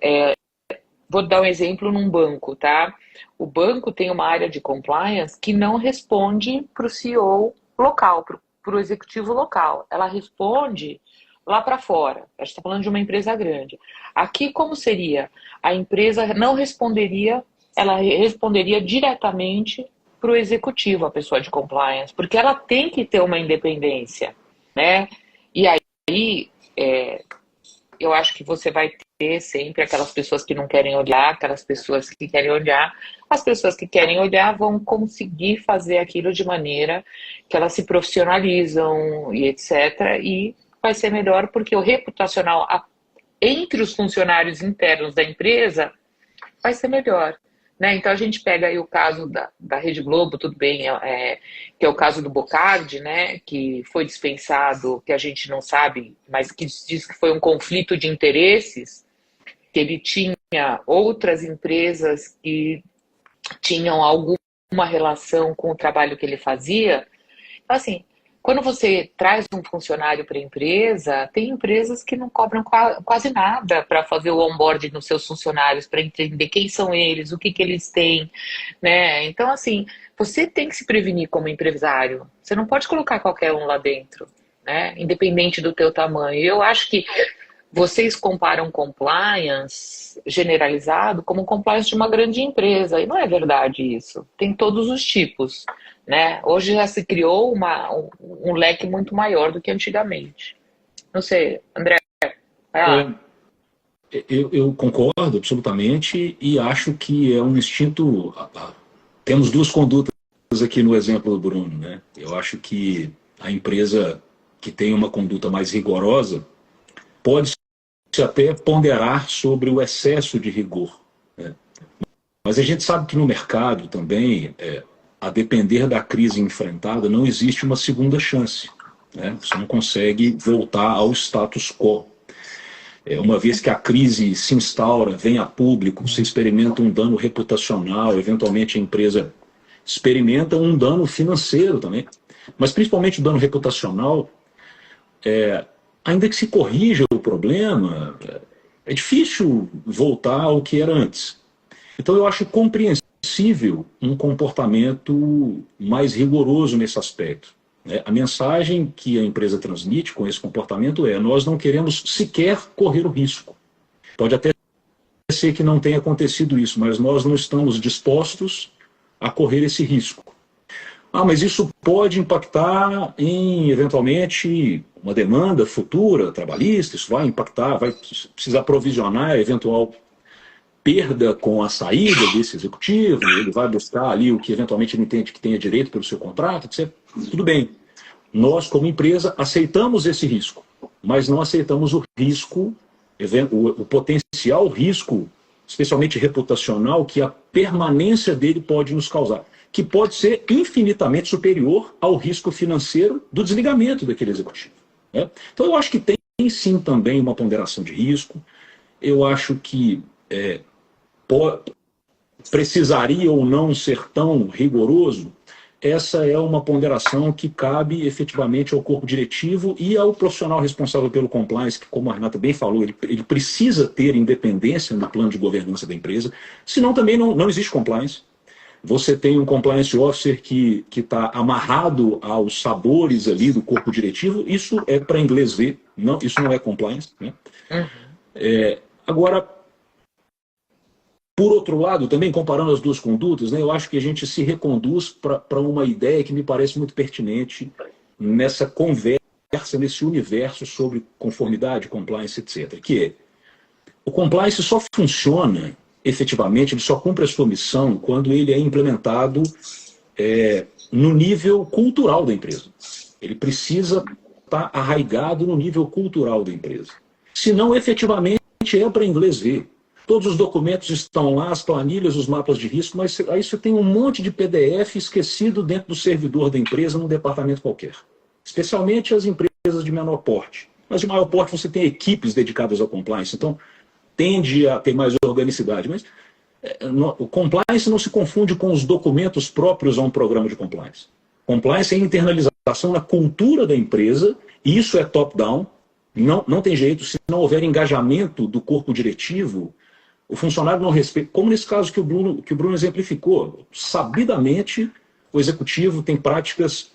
vou dar um exemplo num banco, tá? O banco tem uma área de compliance que não responde para o CEO local, para o executivo local. Ela responde lá para fora. A gente está falando de uma empresa grande. Aqui, como seria? A empresa não responderia, ela responderia diretamente para o executivo, a pessoa de compliance, porque ela tem que ter uma independência, né? E aí, eu acho que você vai ter sempre aquelas pessoas que não querem olhar, aquelas pessoas que querem olhar. As pessoas que querem olhar vão conseguir fazer aquilo de maneira que elas se profissionalizam e etc. E vai ser melhor porque o reputacional entre os funcionários internos da empresa vai ser melhor. Né? Então a gente pega aí o caso da Rede Globo, tudo bem, que é o caso do Bocardi, né? Que foi dispensado, que a gente não sabe, mas que diz que foi um conflito de interesses, que ele tinha outras empresas que tinham alguma relação com o trabalho que ele fazia. Então, assim, quando você traz um funcionário para a empresa, tem empresas que não cobram quase nada para fazer o onboarding nos seus funcionários, para entender quem são eles, o que eles têm, né? Então, assim, você tem que se prevenir como empresário. Você não pode colocar qualquer um lá dentro, né? Independente do teu tamanho. Eu acho que vocês comparam compliance generalizado como compliance de uma grande empresa, e não é verdade isso. Tem todos os tipos. Né? Hoje já se criou um leque muito maior do que antigamente. Não sei, André. Eu concordo absolutamente e acho que é um instinto. Temos duas condutas aqui no exemplo do Bruno. Né? Eu acho que a empresa que tem uma conduta mais rigorosa pode até ponderar sobre o excesso de rigor. Né? Mas a gente sabe que no mercado também, a depender da crise enfrentada, não existe uma segunda chance. Né? Você não consegue voltar ao status quo. Uma vez que a crise se instaura, vem a público, você experimenta um dano reputacional, eventualmente a empresa experimenta um dano financeiro também. Mas principalmente o dano reputacional, ainda que se corrija o problema, é difícil voltar ao que era antes. Então eu acho compreensível um comportamento mais rigoroso nesse aspecto. A mensagem que a empresa transmite com esse comportamento nós não queremos sequer correr o risco. Pode até ser que não tenha acontecido isso, mas nós não estamos dispostos a correr esse risco. Ah, mas isso pode impactar em, eventualmente, uma demanda futura trabalhista, isso vai impactar, vai precisar provisionar eventual perda com a saída desse executivo, ele vai buscar ali o que eventualmente ele entende que tenha direito pelo seu contrato, etc. Tudo bem. Nós, como empresa, aceitamos esse risco, mas não aceitamos o risco, o potencial risco, especialmente reputacional, que a permanência dele pode nos causar, que pode ser infinitamente superior ao risco financeiro do desligamento daquele executivo. Né? Então, eu acho que tem sim também uma ponderação de risco. Eu acho que precisaria ou não ser tão rigoroso. Essa é uma ponderação que cabe efetivamente ao corpo diretivo e ao profissional responsável pelo compliance, que, como a Renata bem falou, ele precisa ter independência no plano de governança da empresa, senão também não existe compliance. Você tem um compliance officer que está amarrado aos sabores ali do corpo diretivo, isso é para inglês ver, não, isso não é compliance. Né? Agora, por outro lado, também comparando as duas condutas, né, eu acho que a gente se reconduz para uma ideia que me parece muito pertinente nessa conversa, nesse universo sobre conformidade, compliance, etc. Que é, o compliance só funciona efetivamente, ele só cumpre a sua missão quando ele é implementado no nível cultural da empresa. Ele precisa estar arraigado no nível cultural da empresa. Senão, efetivamente, é para inglês ver. Todos os documentos estão lá, as planilhas, os mapas de risco, mas aí você tem um monte de PDF esquecido dentro do servidor da empresa num departamento qualquer. Especialmente as empresas de menor porte. Mas de maior porte você tem equipes dedicadas ao compliance, então tende a ter mais organicidade. Mas o compliance não se confunde com os documentos próprios a um programa de compliance. Compliance é internalização na cultura da empresa, e isso é top-down. Não tem jeito, se não houver engajamento do corpo diretivo, o funcionário não respeita, como nesse caso que o Bruno exemplificou. Sabidamente, o executivo tem práticas,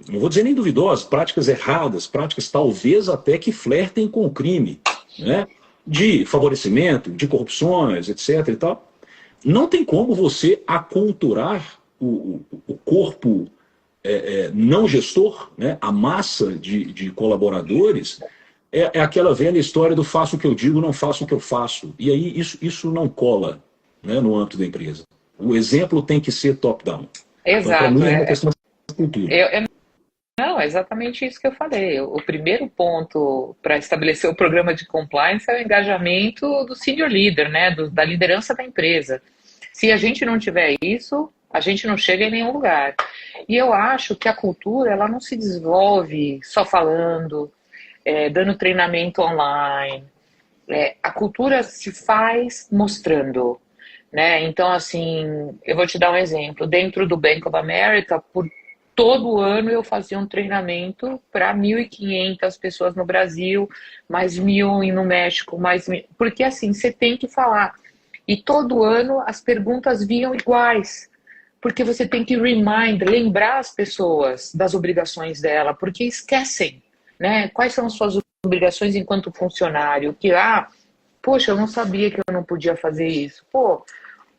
não vou dizer nem duvidosas, práticas erradas, práticas talvez até que flertem com o crime, né? De favorecimento, de corrupções, etc. e tal. Não tem como você aculturar o corpo não gestor, né? A massa de colaboradores. É aquela velha história do faço o que eu digo, não faço o que eu faço. E aí isso não cola, né, no âmbito da empresa. O exemplo tem que ser top-down. Exato. Então, para mim, é uma questão de cultura. Não, é exatamente isso que eu falei. O primeiro ponto para estabelecer o programa de compliance é o engajamento do senior leader, né, da liderança da empresa. Se a gente não tiver isso, a gente não chega em nenhum lugar. E eu acho que a cultura ela não se desenvolve só falando, dando treinamento online. A cultura se faz mostrando, né? Então, assim, eu vou te dar um exemplo. Dentro do Bank of America, por todo ano eu fazia um treinamento para 1.500 pessoas no Brasil, mais 1.000 no México, porque assim, você tem que falar. E todo ano as perguntas vinham iguais, porque você tem que lembrar as pessoas das obrigações dela, porque esquecem. Né? Quais são as suas obrigações enquanto funcionário? Poxa, eu não sabia que eu não podia fazer isso. Pô,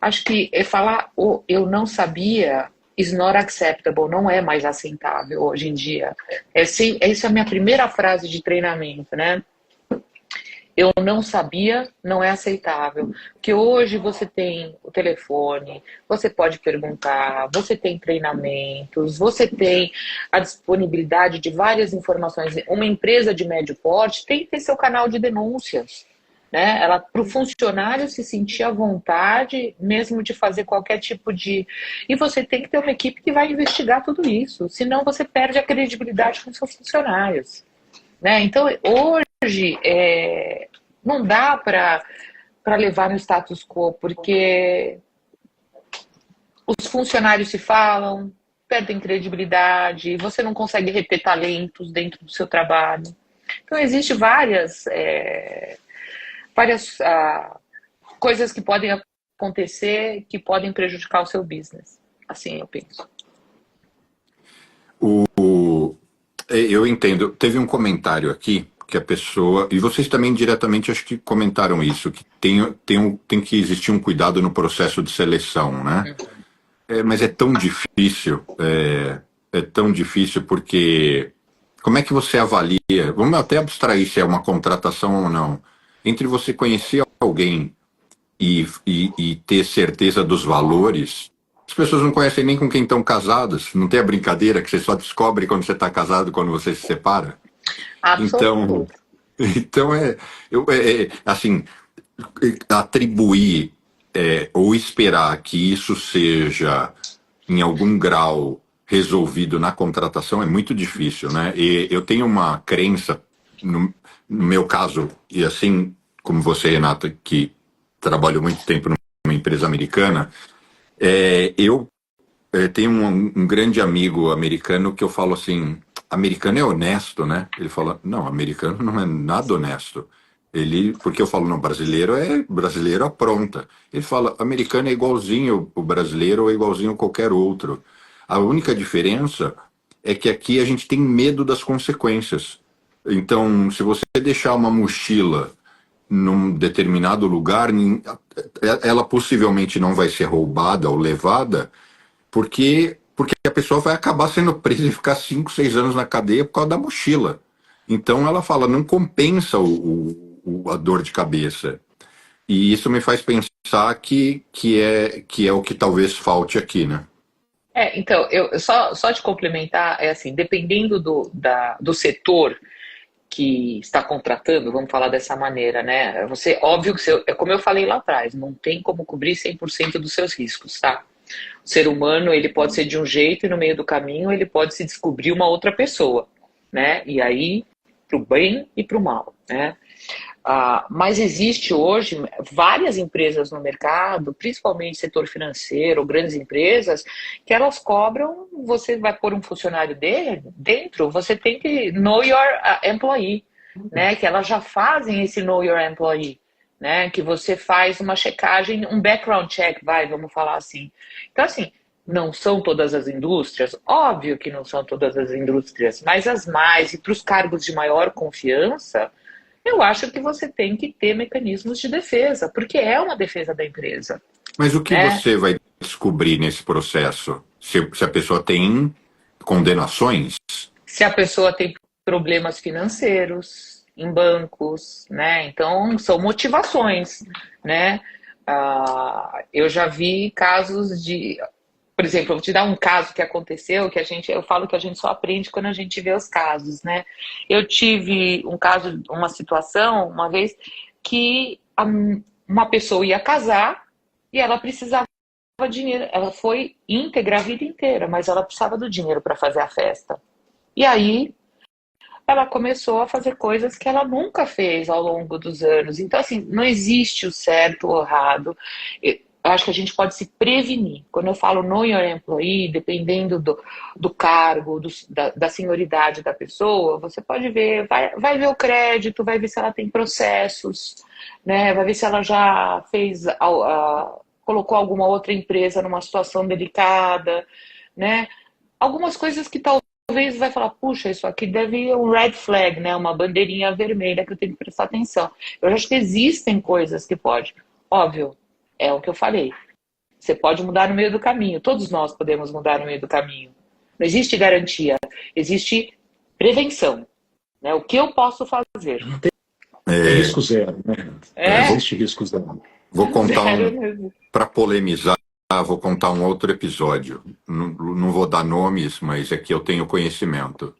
acho que falar eu não sabia is not acceptable, não é mais aceitável hoje em dia. Essa é a minha primeira frase de treinamento, né? Eu não sabia, não é aceitável. Porque hoje você tem o telefone, você pode perguntar, você tem treinamentos, você tem a disponibilidade de várias informações. Uma empresa de médio porte tem que ter seu canal de denúncias, né? Para o funcionário se sentir à vontade mesmo de fazer qualquer tipo de... E você tem que ter uma equipe que vai investigar tudo isso, senão você perde a credibilidade com seus funcionários. Né? Então, hoje, não dá para levar no status quo, porque os funcionários se falam, perdem credibilidade, você não consegue reter talentos dentro do seu trabalho. Então, existem várias coisas que podem acontecer que podem prejudicar o seu business. Assim eu penso. Eu entendo. Teve um comentário aqui que a pessoa... E vocês também diretamente acho que comentaram isso, que tem que existir um cuidado no processo de seleção, né? mas é tão difícil, é tão difícil porque como é que você avalia? Vamos até abstrair se é uma contratação ou não. Entre você conhecer alguém e ter certeza dos valores, as pessoas não conhecem nem com quem estão casadas. Não tem a brincadeira que você só descobre quando você está casado, quando você se separa. Então, Absoluto. então assim, atribuir ou esperar que isso seja em algum grau resolvido na contratação é muito difícil, né? E eu tenho uma crença, no meu caso, e assim como você, Renata, que trabalhou muito tempo numa empresa americana, eu tenho um grande amigo americano que eu falo assim, americano é honesto, né? Ele fala, não, americano não é nada honesto. Porque eu falo, não, brasileiro apronta. Ele fala, americano é igualzinho o brasileiro ou é igualzinho qualquer outro. A única diferença é que aqui a gente tem medo das consequências. Então, se você deixar uma mochila num determinado lugar, ela possivelmente não vai ser roubada ou levada, porque a pessoa vai acabar sendo presa e ficar 5, 6 anos na cadeia por causa da mochila. Então ela fala, não compensa a dor de cabeça. E isso me faz pensar que é o que talvez falte aqui, né? Então, eu só te complementar, é assim, dependendo do setor que está contratando, vamos falar dessa maneira, né? Óbvio que é como eu falei lá atrás, não tem como cobrir 100% dos seus riscos, tá? O ser humano, ele pode ser de um jeito e no meio do caminho ele pode se descobrir uma outra pessoa, né? E aí, pro bem e pro mal, né? Mas existe hoje várias empresas no mercado, principalmente setor financeiro, grandes empresas, que elas cobram, você vai pôr um funcionário dentro, você tem que know your employee, né? Que elas já fazem esse know your employee, né? Que você faz uma checagem, um background check, vamos falar assim. Então, assim, não são todas as indústrias, óbvio que não são todas as indústrias, mas as mais, e para os cargos de maior confiança, eu acho que você tem que ter mecanismos de defesa, porque é uma defesa da empresa. Mas o que né? você vai descobrir nesse processo? Se a pessoa tem condenações? Se a pessoa tem problemas financeiros em bancos, né? Então, são motivações, né? Eu já vi casos de... Por exemplo, eu vou te dar um caso que aconteceu, eu falo que a gente só aprende quando a gente vê os casos, né? Eu tive um caso, uma situação, uma vez, que uma pessoa ia casar e ela precisava de dinheiro. Ela foi íntegra a vida inteira, mas ela precisava do dinheiro para fazer a festa. E aí, ela começou a fazer coisas que ela nunca fez ao longo dos anos. Então, assim, não existe o certo ou o errado. Eu acho que a gente pode se prevenir. Quando eu falo know your employee, dependendo do cargo, da senioridade da pessoa, você pode ver, vai ver o crédito, vai ver se ela tem processos, né? Vai ver se ela já fez, colocou alguma outra empresa numa situação delicada, né? Algumas coisas que talvez vai falar, puxa, isso aqui deve ir um red flag, né? Uma bandeirinha vermelha que eu tenho que prestar atenção. Eu acho que existem coisas que pode. Óbvio, é o que eu falei. Você pode mudar no meio do caminho. Todos nós podemos mudar no meio do caminho. Não existe garantia. Existe prevenção. Né? O que eu posso fazer? É risco zero, né? Existe risco zero. Vou contar para polemizar, vou contar um outro episódio. Não vou dar nomes, mas é que eu tenho conhecimento.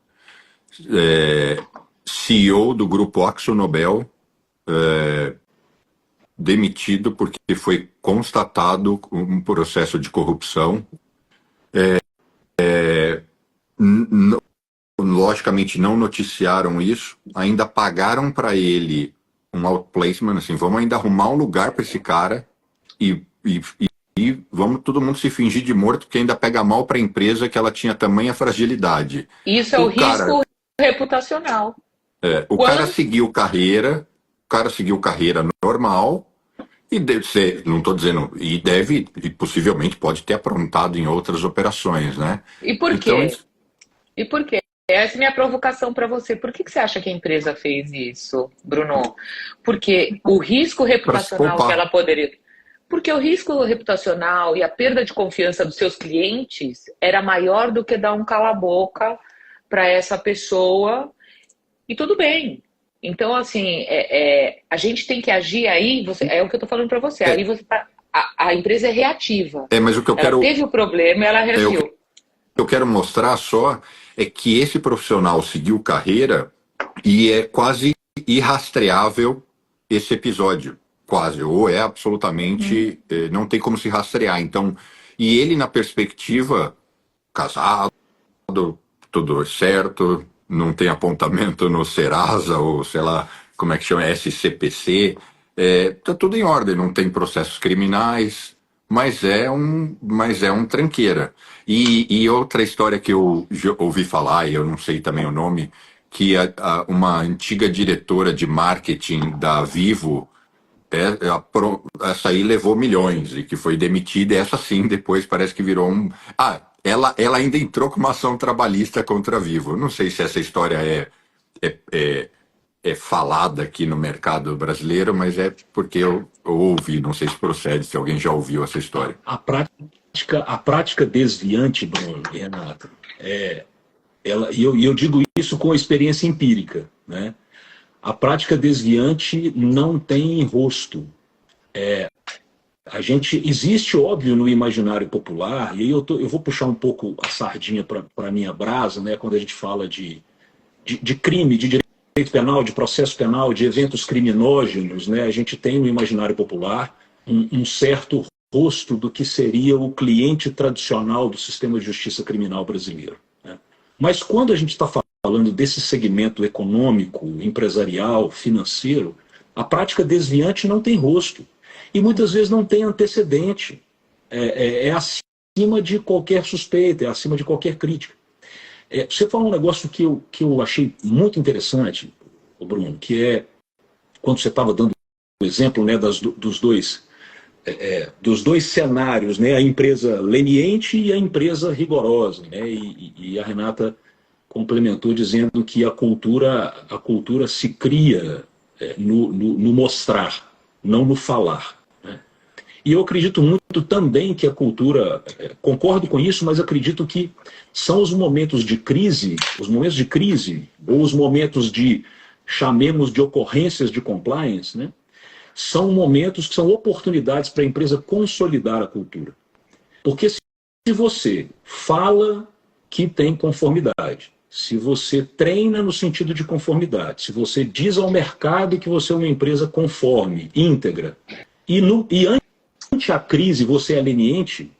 CEO do grupo AkzoNobel demitido porque foi constatado um processo de corrupção. Logicamente não noticiaram isso, ainda pagaram para ele um outplacement, assim, vamos ainda arrumar um lugar para esse cara e vamos todo mundo se fingir de morto, porque ainda pega mal para a empresa que ela tinha tamanha fragilidade. Isso é o risco reputacional. O cara seguiu carreira normal e deve ser, não estou dizendo, e possivelmente pode ter aprontado em outras operações, né? E por quê? E por quê? Essa é a minha provocação para você. Por que você acha que a empresa fez isso, Bruno? Porque o risco reputacional que ela poderia... Porque o risco reputacional e a perda de confiança dos seus clientes era maior do que dar um cala-boca para essa pessoa, e tudo bem. Então, assim, a gente tem que agir aí, é o que eu estou falando para você, aí a empresa é reativa. Mas o que eu ela quero... teve o problema e ela reagiu. O que eu quero mostrar só é que esse profissional seguiu carreira e é quase irrastreável esse episódio. Quase, ou é absolutamente, não tem como se rastrear. Então, e ele na perspectiva, casado, tudo certo, não tem apontamento no Serasa, ou sei lá, como é que chama, SCPC, tá tudo em ordem, não tem processos criminais, mas é um tranqueira. E outra história que eu ouvi falar, e eu não sei também o nome, que uma antiga diretora de marketing da Vivo, essa aí levou milhões e que foi demitida, e essa sim depois parece que virou um... ela ainda entrou com uma ação trabalhista contra a Vivo. Não sei se essa história é falada aqui no mercado brasileiro, mas é porque eu ouvi, não sei se procede, se alguém já ouviu essa história. A prática desviante, Bruno e Renato, eu digo isso com experiência empírica, né? A prática desviante não tem rosto. Existe, óbvio, no imaginário popular, e aí eu vou puxar um pouco a sardinha para a minha brasa, né, quando a gente fala de crime, de direito penal, de processo penal, de eventos criminógenos, né, a gente tem no imaginário popular um certo rosto do que seria o cliente tradicional do sistema de justiça criminal brasileiro, né? Mas quando a gente está falando desse segmento econômico, empresarial, financeiro, a prática desviante não tem rosto. E muitas vezes não tem antecedente. É acima de qualquer suspeita, é acima de qualquer crítica. Você falou um negócio que eu achei muito interessante, Bruno, que é quando você estava dando o exemplo, né, dos dois cenários, né, a empresa leniente e a empresa rigorosa, né, e a Renata complementou dizendo que a cultura se cria no mostrar, não no falar, né? E eu acredito muito também que a cultura, concordo com isso, mas acredito que são os momentos de crise, ou os momentos chamemos de ocorrências de compliance, né? São momentos que são oportunidades para a empresa consolidar a cultura. Porque se você fala que tem conformidade, se você treina no sentido de conformidade, se você diz ao mercado que você é uma empresa conforme, íntegra, e ante a crise você é leniente,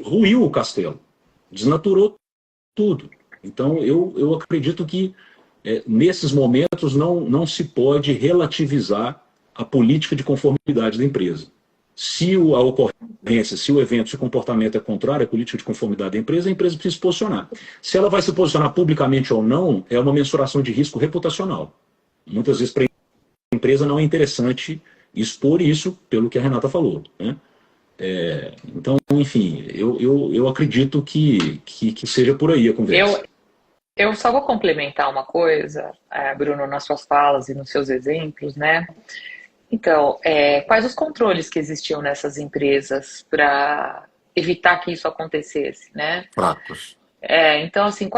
ruiu o castelo, desnaturou tudo. Então eu acredito que nesses momentos não se pode relativizar a política de conformidade da empresa. Se a ocorrência, se o evento, se o comportamento é contrário à política de conformidade da empresa, a empresa precisa se posicionar. Se ela vai se posicionar publicamente ou não, é uma mensuração de risco reputacional. Muitas vezes para a empresa não é interessante expor isso, pelo que a Renata falou, né? Então, enfim, eu acredito que seja por aí a conversa. Eu só vou complementar uma coisa, Bruno, nas suas falas e nos seus exemplos, né? Então, quais os controles que existiam nessas empresas para evitar que isso acontecesse, né? Fracos. Então, assim,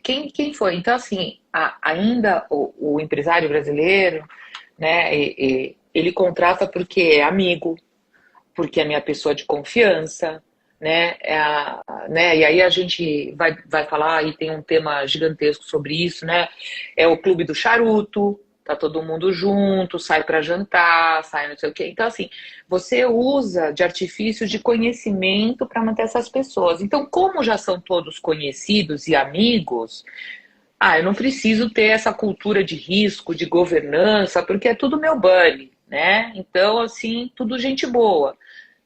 quem foi? Então, assim, ainda o empresário brasileiro, né, ele contrata porque é amigo, porque é minha pessoa de confiança, né? E aí a gente vai falar, e tem um tema gigantesco sobre isso, né? É o clube do charuto, tá todo mundo junto, sai para jantar, sai não sei o quê. Então, assim, você usa de artifícios de conhecimento para manter essas pessoas. Então, como já são todos conhecidos e amigos, eu não preciso ter essa cultura de risco, de governança, porque é tudo meu buddy, né? Então, assim, tudo gente boa.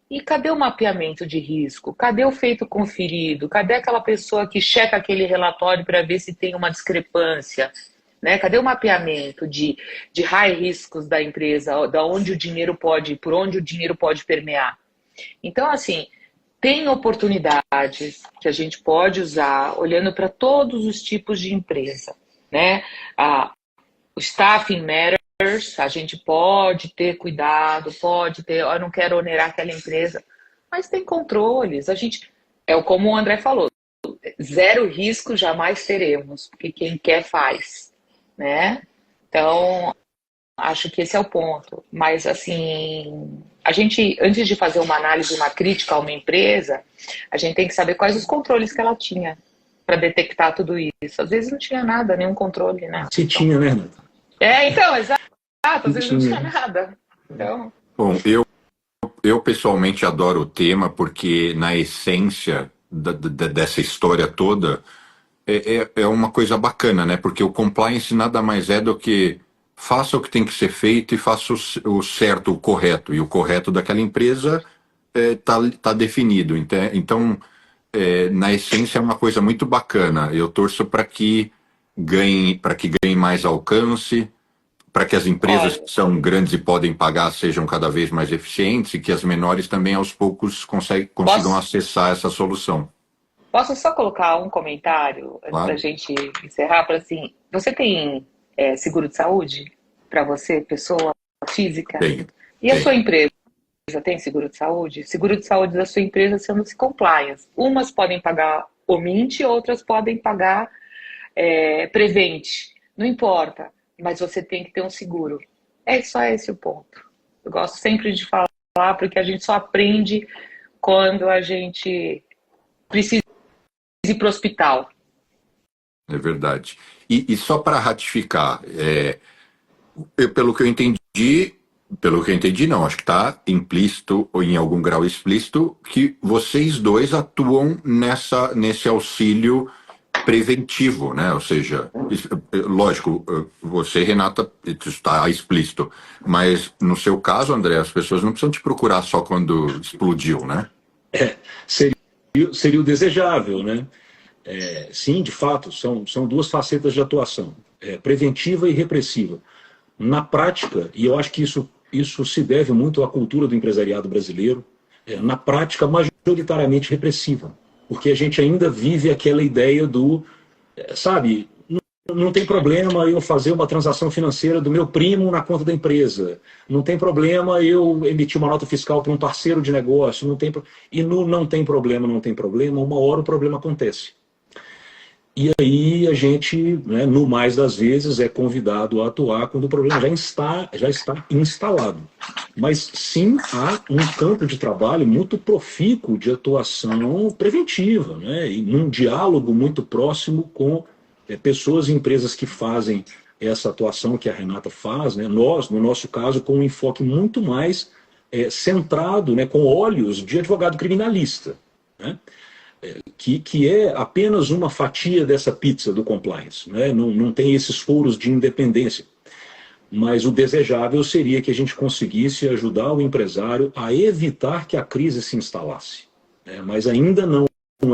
E cadê o mapeamento de risco? Cadê o feito conferido? Cadê aquela pessoa que checa aquele relatório para ver se tem uma discrepância? Né? Cadê o mapeamento de high riscos da empresa, por onde o dinheiro pode permear? Então, assim, tem oportunidades que a gente pode usar olhando para todos os tipos de empresa, né? O staffing matters, a gente pode ter cuidado, pode ter, eu não quero onerar aquela empresa, mas tem controles. A gente, como o André falou, zero risco jamais teremos, porque quem quer faz, né? Então, acho que esse é o ponto. Mas, assim, a gente, antes de fazer uma análise, uma crítica a uma empresa, a gente tem que saber quais os controles que ela tinha para detectar tudo isso. Às vezes não tinha nada, nenhum controle, né? Se tinha, né, Renata? Então, exato. Às vezes não tinha nada. Então... Bom, eu pessoalmente adoro o tema porque, na essência dessa história toda, é uma coisa bacana, né? Porque o compliance nada mais é do que faça o que tem que ser feito e faça o certo, o correto. E o correto daquela empresa tá definido. Então, na essência, é uma coisa muito bacana. Eu torço para que ganhe mais alcance, para que as empresas Olha, que são grandes e podem pagar sejam cada vez mais eficientes e que as menores também, aos poucos, consigam posso, acessar essa solução. posso só colocar um comentário antes da Claro? gente encerrar? Para assim, você tem seguro de saúde para você, pessoa física? Tem, E a sua tem. empresa tem seguro de saúde? Seguro de saúde da sua empresa sendo-se compliance. Umas podem pagar omite, outras podem pagar prevente. Não importa, mas você tem que ter um seguro. É só esse o ponto. Eu gosto sempre de falar, porque a gente só aprende quando a gente precisa ir para o hospital. É verdade. E só para ratificar, pelo que eu entendi, não, acho que está implícito ou em algum grau explícito que vocês dois atuam nesse auxílio preventivo, né? Ou seja, lógico, você, Renata, está explícito, mas no seu caso, André, as pessoas não precisam te procurar só quando explodiu, né? Seria o desejável, né? Sim, de fato, são duas facetas de atuação, preventiva e repressiva. Na prática, e eu acho que isso se deve muito à cultura do empresariado brasileiro, na prática, majoritariamente repressiva, porque a gente ainda vive aquela ideia sabe, não tem problema eu fazer uma transação financeira do meu primo na conta da empresa, não tem problema eu emitir uma nota fiscal para um parceiro de negócio, e no não tem problema, uma hora o problema acontece. E aí a gente, né, no mais das vezes, é convidado a atuar quando o problema já está instalado. Mas sim, há um campo de trabalho muito profícuo de atuação preventiva, né, e num diálogo muito próximo com pessoas e empresas que fazem essa atuação que a Renata faz, né, nós, no nosso caso, com um enfoque muito mais centrado, né, com olhos de advogado criminalista, né? Que é apenas uma fatia dessa pizza do compliance, né? Não tem esses furos de independência. Mas o desejável seria que a gente conseguisse ajudar o empresário a evitar que a crise se instalasse, né? Mas ainda não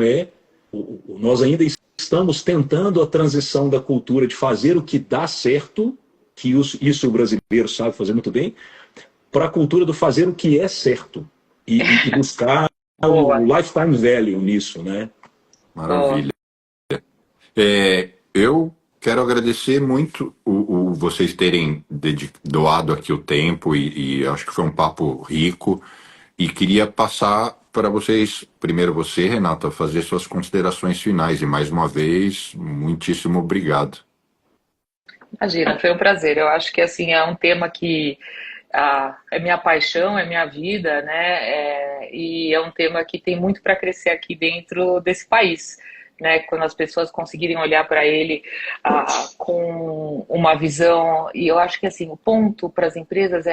é, nós ainda estamos tentando a transição da cultura de fazer o que dá certo, que isso o brasileiro sabe fazer muito bem, para a cultura do fazer o que é certo e buscar o lifetime value nisso, né? Maravilha. Eu quero agradecer muito vocês terem doado aqui o tempo e acho que foi um papo rico e queria passar para vocês, primeiro você, Renata, fazer suas considerações finais e mais uma vez, muitíssimo obrigado. Imagina, foi um prazer. Eu acho que assim é um tema que é minha paixão, é minha vida, né? E é um tema que tem muito para crescer aqui dentro desse país, né? Quando as pessoas conseguirem olhar para ele com uma visão. E eu acho que assim o ponto para as empresas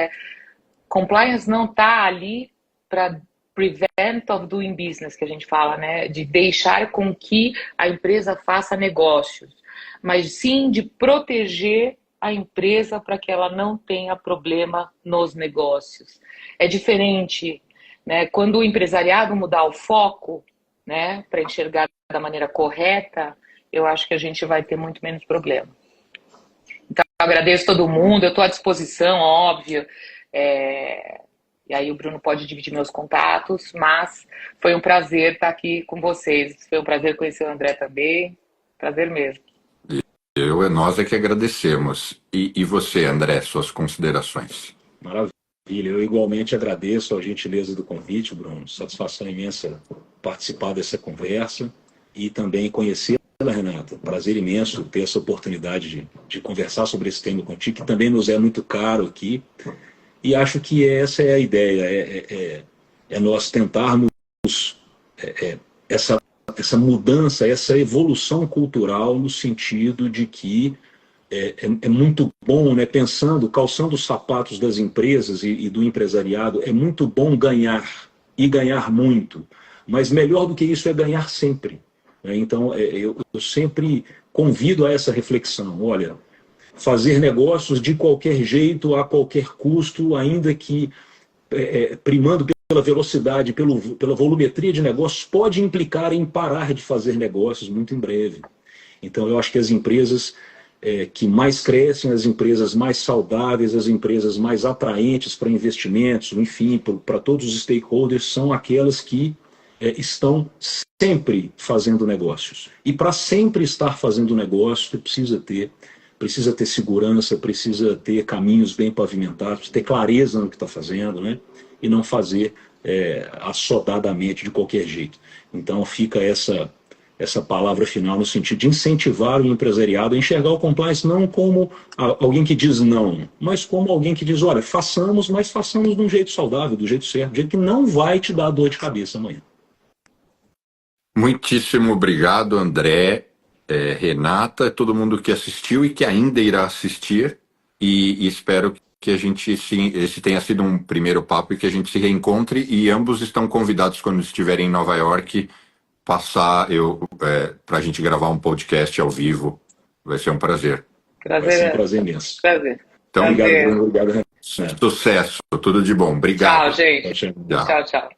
compliance não está ali para prevent of doing business, que a gente fala, né? De deixar com que a empresa faça negócios, mas sim de proteger a empresa para que ela não tenha problema nos negócios. É diferente, né? Quando o empresariado mudar o foco, né, para enxergar da maneira correta, eu acho que a gente vai ter muito menos problema. Então, eu agradeço todo mundo, eu estou à disposição, óbvio. E aí o Bruno pode dividir meus contatos, mas foi um prazer estar aqui com vocês. Foi um prazer conhecer o André também. Prazer mesmo. Nós é que agradecemos. E você, André, suas considerações? Maravilha. Eu igualmente agradeço a gentileza do convite, Bruno. Satisfação imensa participar dessa conversa e também conhecê-la, Renata. Prazer imenso ter essa oportunidade de conversar sobre esse tema contigo, que também nos é muito caro aqui. E acho que essa é a ideia, é nós tentarmos essa mudança, essa evolução cultural no sentido de que é muito bom, né, pensando, calçando os sapatos das empresas e do empresariado, é muito bom ganhar e ganhar muito, mas melhor do que isso é ganhar sempre. Né? Então, eu sempre convido a essa reflexão. Olha, fazer negócios de qualquer jeito, a qualquer custo, ainda que primando pela velocidade, pela volumetria de negócios, pode implicar em parar de fazer negócios muito em breve. Então, eu acho que as empresas que mais crescem, as empresas mais saudáveis, as empresas mais atraentes para investimentos, enfim, para todos os stakeholders, são aquelas que estão sempre fazendo negócios. E para sempre estar fazendo negócio, precisa ter segurança, precisa ter caminhos bem pavimentados, ter clareza no que está fazendo, né? E não fazer assodadamente de qualquer jeito. Então fica essa palavra final no sentido de incentivar o empresariado a enxergar o compliance não como alguém que diz não, mas como alguém que diz, olha, façamos, mas façamos de um jeito saudável, do jeito certo, do jeito que não vai te dar dor de cabeça amanhã. Muitíssimo obrigado, André, Renata, todo mundo que assistiu e que ainda irá assistir, e espero que a gente, esse tenha sido um primeiro papo e que a gente se reencontre, e ambos estão convidados quando estiverem em Nova York passar para a gente gravar um podcast ao vivo. Vai ser um prazer. Vai ser um prazer imenso. Prazer. Então, obrigado, Bruno. Obrigado, Renato. Sucesso, tudo de bom. Obrigado. Tchau, gente. Tchau, tchau. Tchau, tchau.